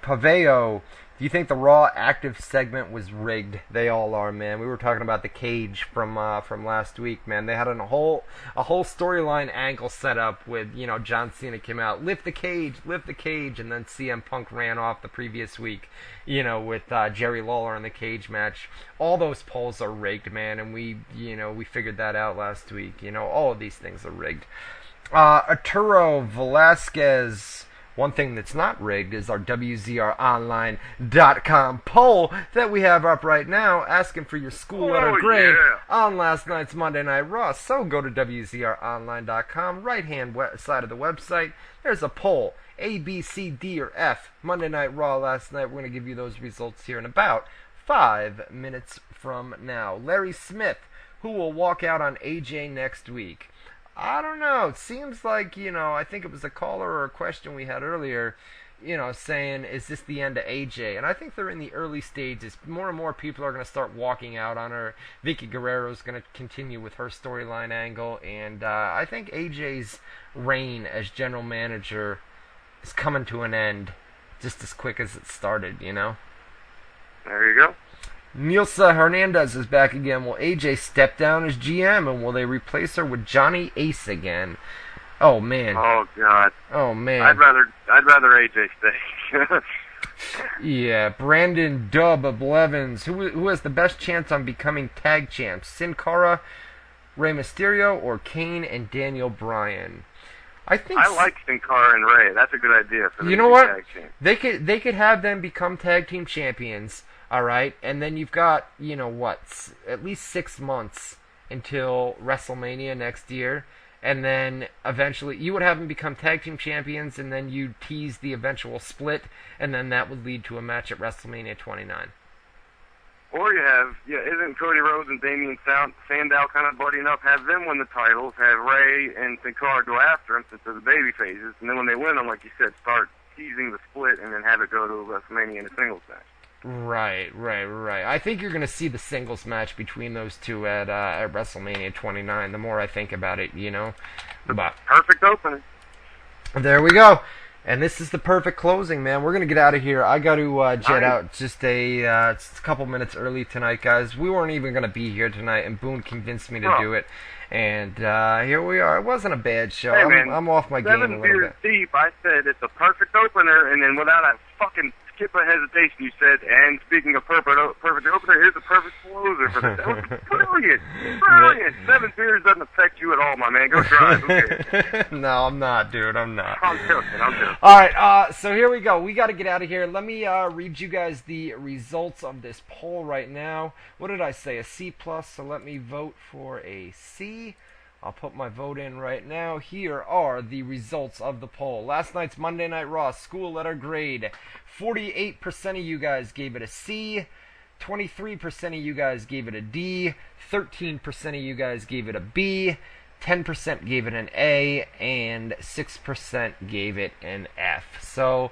Paveo. Do you think the Raw active segment was rigged? They all are, man. We were talking about the cage from last week, man. They had a whole storyline angle set up with, John Cena came out, lift the cage, and then CM Punk ran off the previous week, with Jerry Lawler in the cage match. All those polls are rigged, man, and we figured that out last week. All of these things are rigged. Arturo Velasquez. One thing that's not rigged is our WZROnline.com poll that we have up right now, asking for your school letter grade on last night's Monday Night Raw. So go to WZROnline.com, right-hand side of the website. There's a poll, A, B, C, D, or F. Monday Night Raw last night. We're going to give you those results here in about 5 minutes from now. Larry Smith, who will walk out on AJ next week? I don't know. It seems like, I think it was a caller or a question we had earlier, saying, is this the end of AJ? And I think they're in the early stages. More and more people are going to start walking out on her. Vicky Guerrero's going to continue with her storyline angle. And I think AJ's reign as general manager is coming to an end just as quick as it started, There you go. Nilsa Hernandez is back again. Will AJ step down as GM, and will they replace her with Johnny Ace again? Oh man. Oh God. Oh man. I'd rather AJ stay. Yeah, Brandon Dubb of Blevins. Who has the best chance on becoming tag champs? Sin Cara, Rey Mysterio, or Kane and Daniel Bryan? I like Sin Cara and Rey. That's a good idea for them. You know what? Tag team. They could have them become tag team champions. All right, and then you've got, at least 6 months until WrestleMania next year, and then eventually you would have them become tag team champions, and then you tease the eventual split, and then that would lead to a match at WrestleMania 29. Or you have, isn't Cody Rhodes and Damian Sandow kind of buddying up? Have them win the titles, have Rey and Sin Cara go after them since they're the baby phases, and then when they win them, like you said, start teasing the split, and then have it go to WrestleMania in a singles match. Right. I think you're going to see the singles match between those two at WrestleMania 29, the more I think about it, But perfect opening. There we go. And this is the perfect closing, man. We're going to get out of here. I got to jet out just a couple minutes early tonight, guys. We weren't even going to be here tonight, and Boone convinced me to do it. And here we are. It wasn't a bad show. Hey, man, I'm off my game a little bit. 7 beers deep, I said it's a perfect opener, and then without a fucking skip of hesitation, you said, and speaking of perfect opener, here's the perfect closer for the show. Brilliant. 7 beers doesn't affect you at all, my man. Go drive. Okay. No, I'm not, dude. I'm not. I'm joking. All right, so here we go. We got to get out of here. Let me read you guys the results of this poll right now. What did I say? A C+, so let me vote for a C. I'll put my vote in right now. Here are the results of the poll. Last night's Monday Night Raw school letter grade. 48% of you guys gave it a C. 23% of you guys gave it a D. 13% of you guys gave it a B. 10% gave it an A. And 6% gave it an F. So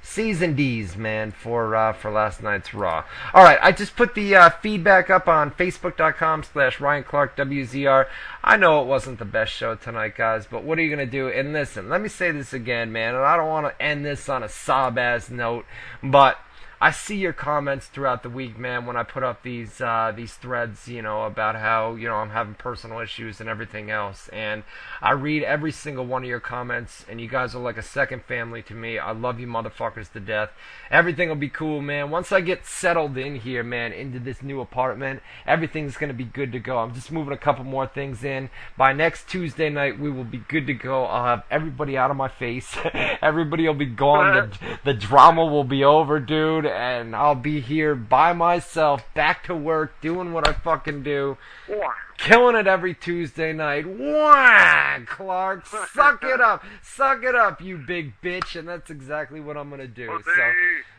C's and D's, man, for last night's Raw. All right, I just put the feedback up on Facebook.com/Ryan Clark WZR. I know it wasn't the best show tonight, guys, but what are you going to do? And listen, let me say this again, man, and I don't want to end this on a sob-ass note, but I see your comments throughout the week, man, when I put up these threads, about how, I'm having personal issues and everything else. And I read every single one of your comments, and you guys are like a second family to me. I love you motherfuckers to death. Everything will be cool, man. Once I get settled in here, man, into this new apartment, everything's going to be good to go. I'm just moving a couple more things in. By next Tuesday night, we will be good to go. I'll have everybody out of my face. Everybody will be gone. The drama will be over, dude. And I'll be here by myself, back to work, doing what I fucking do. Killing it every Tuesday night. Wah! Clark, suck it up, you big bitch. And that's exactly what I'm gonna do.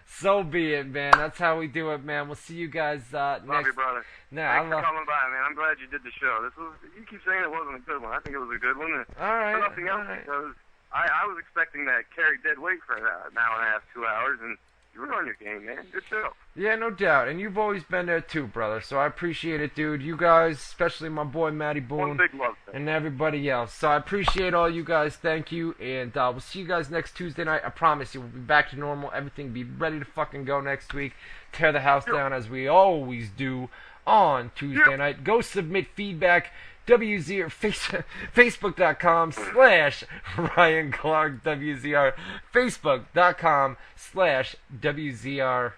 So be it, man. That's how we do it, man. We'll see you guys next. Love you, brother. Nah, Thanks for coming by, man. I'm glad you did the show. You keep saying it wasn't a good one. I think it was a good one. All right. For nothing else, because I was expecting that carry dead weight for an hour and a half, 2 hours, and you were on your game, man. Good show. Yeah, no doubt. And you've always been there too, brother. So I appreciate it, dude. You guys, especially my boy Matty Boone. One big love thing. And everybody else. So I appreciate all you guys. Thank you. And we'll see you guys next Tuesday night. I promise you, we'll be back to normal. Everything will be ready to fucking go next week. Tear the house down as we always do on Tuesday night. Go submit feedback. Facebook.com/Ryan Clark WZR. Facebook.com/WZR.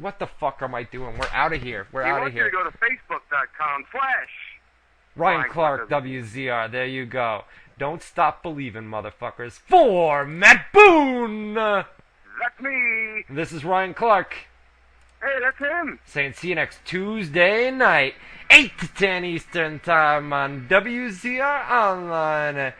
What the fuck am I doing? We're out of here. We're out of here. You want you to go to Facebook.com/Ryan Clark WZR. There you go. Don't stop believing, motherfuckers. For Matt Boone. That's me. This is Ryan Clark. Hey, that's him. Saying see you next Tuesday night, 8 to 10 Eastern Time on WZROnline.com.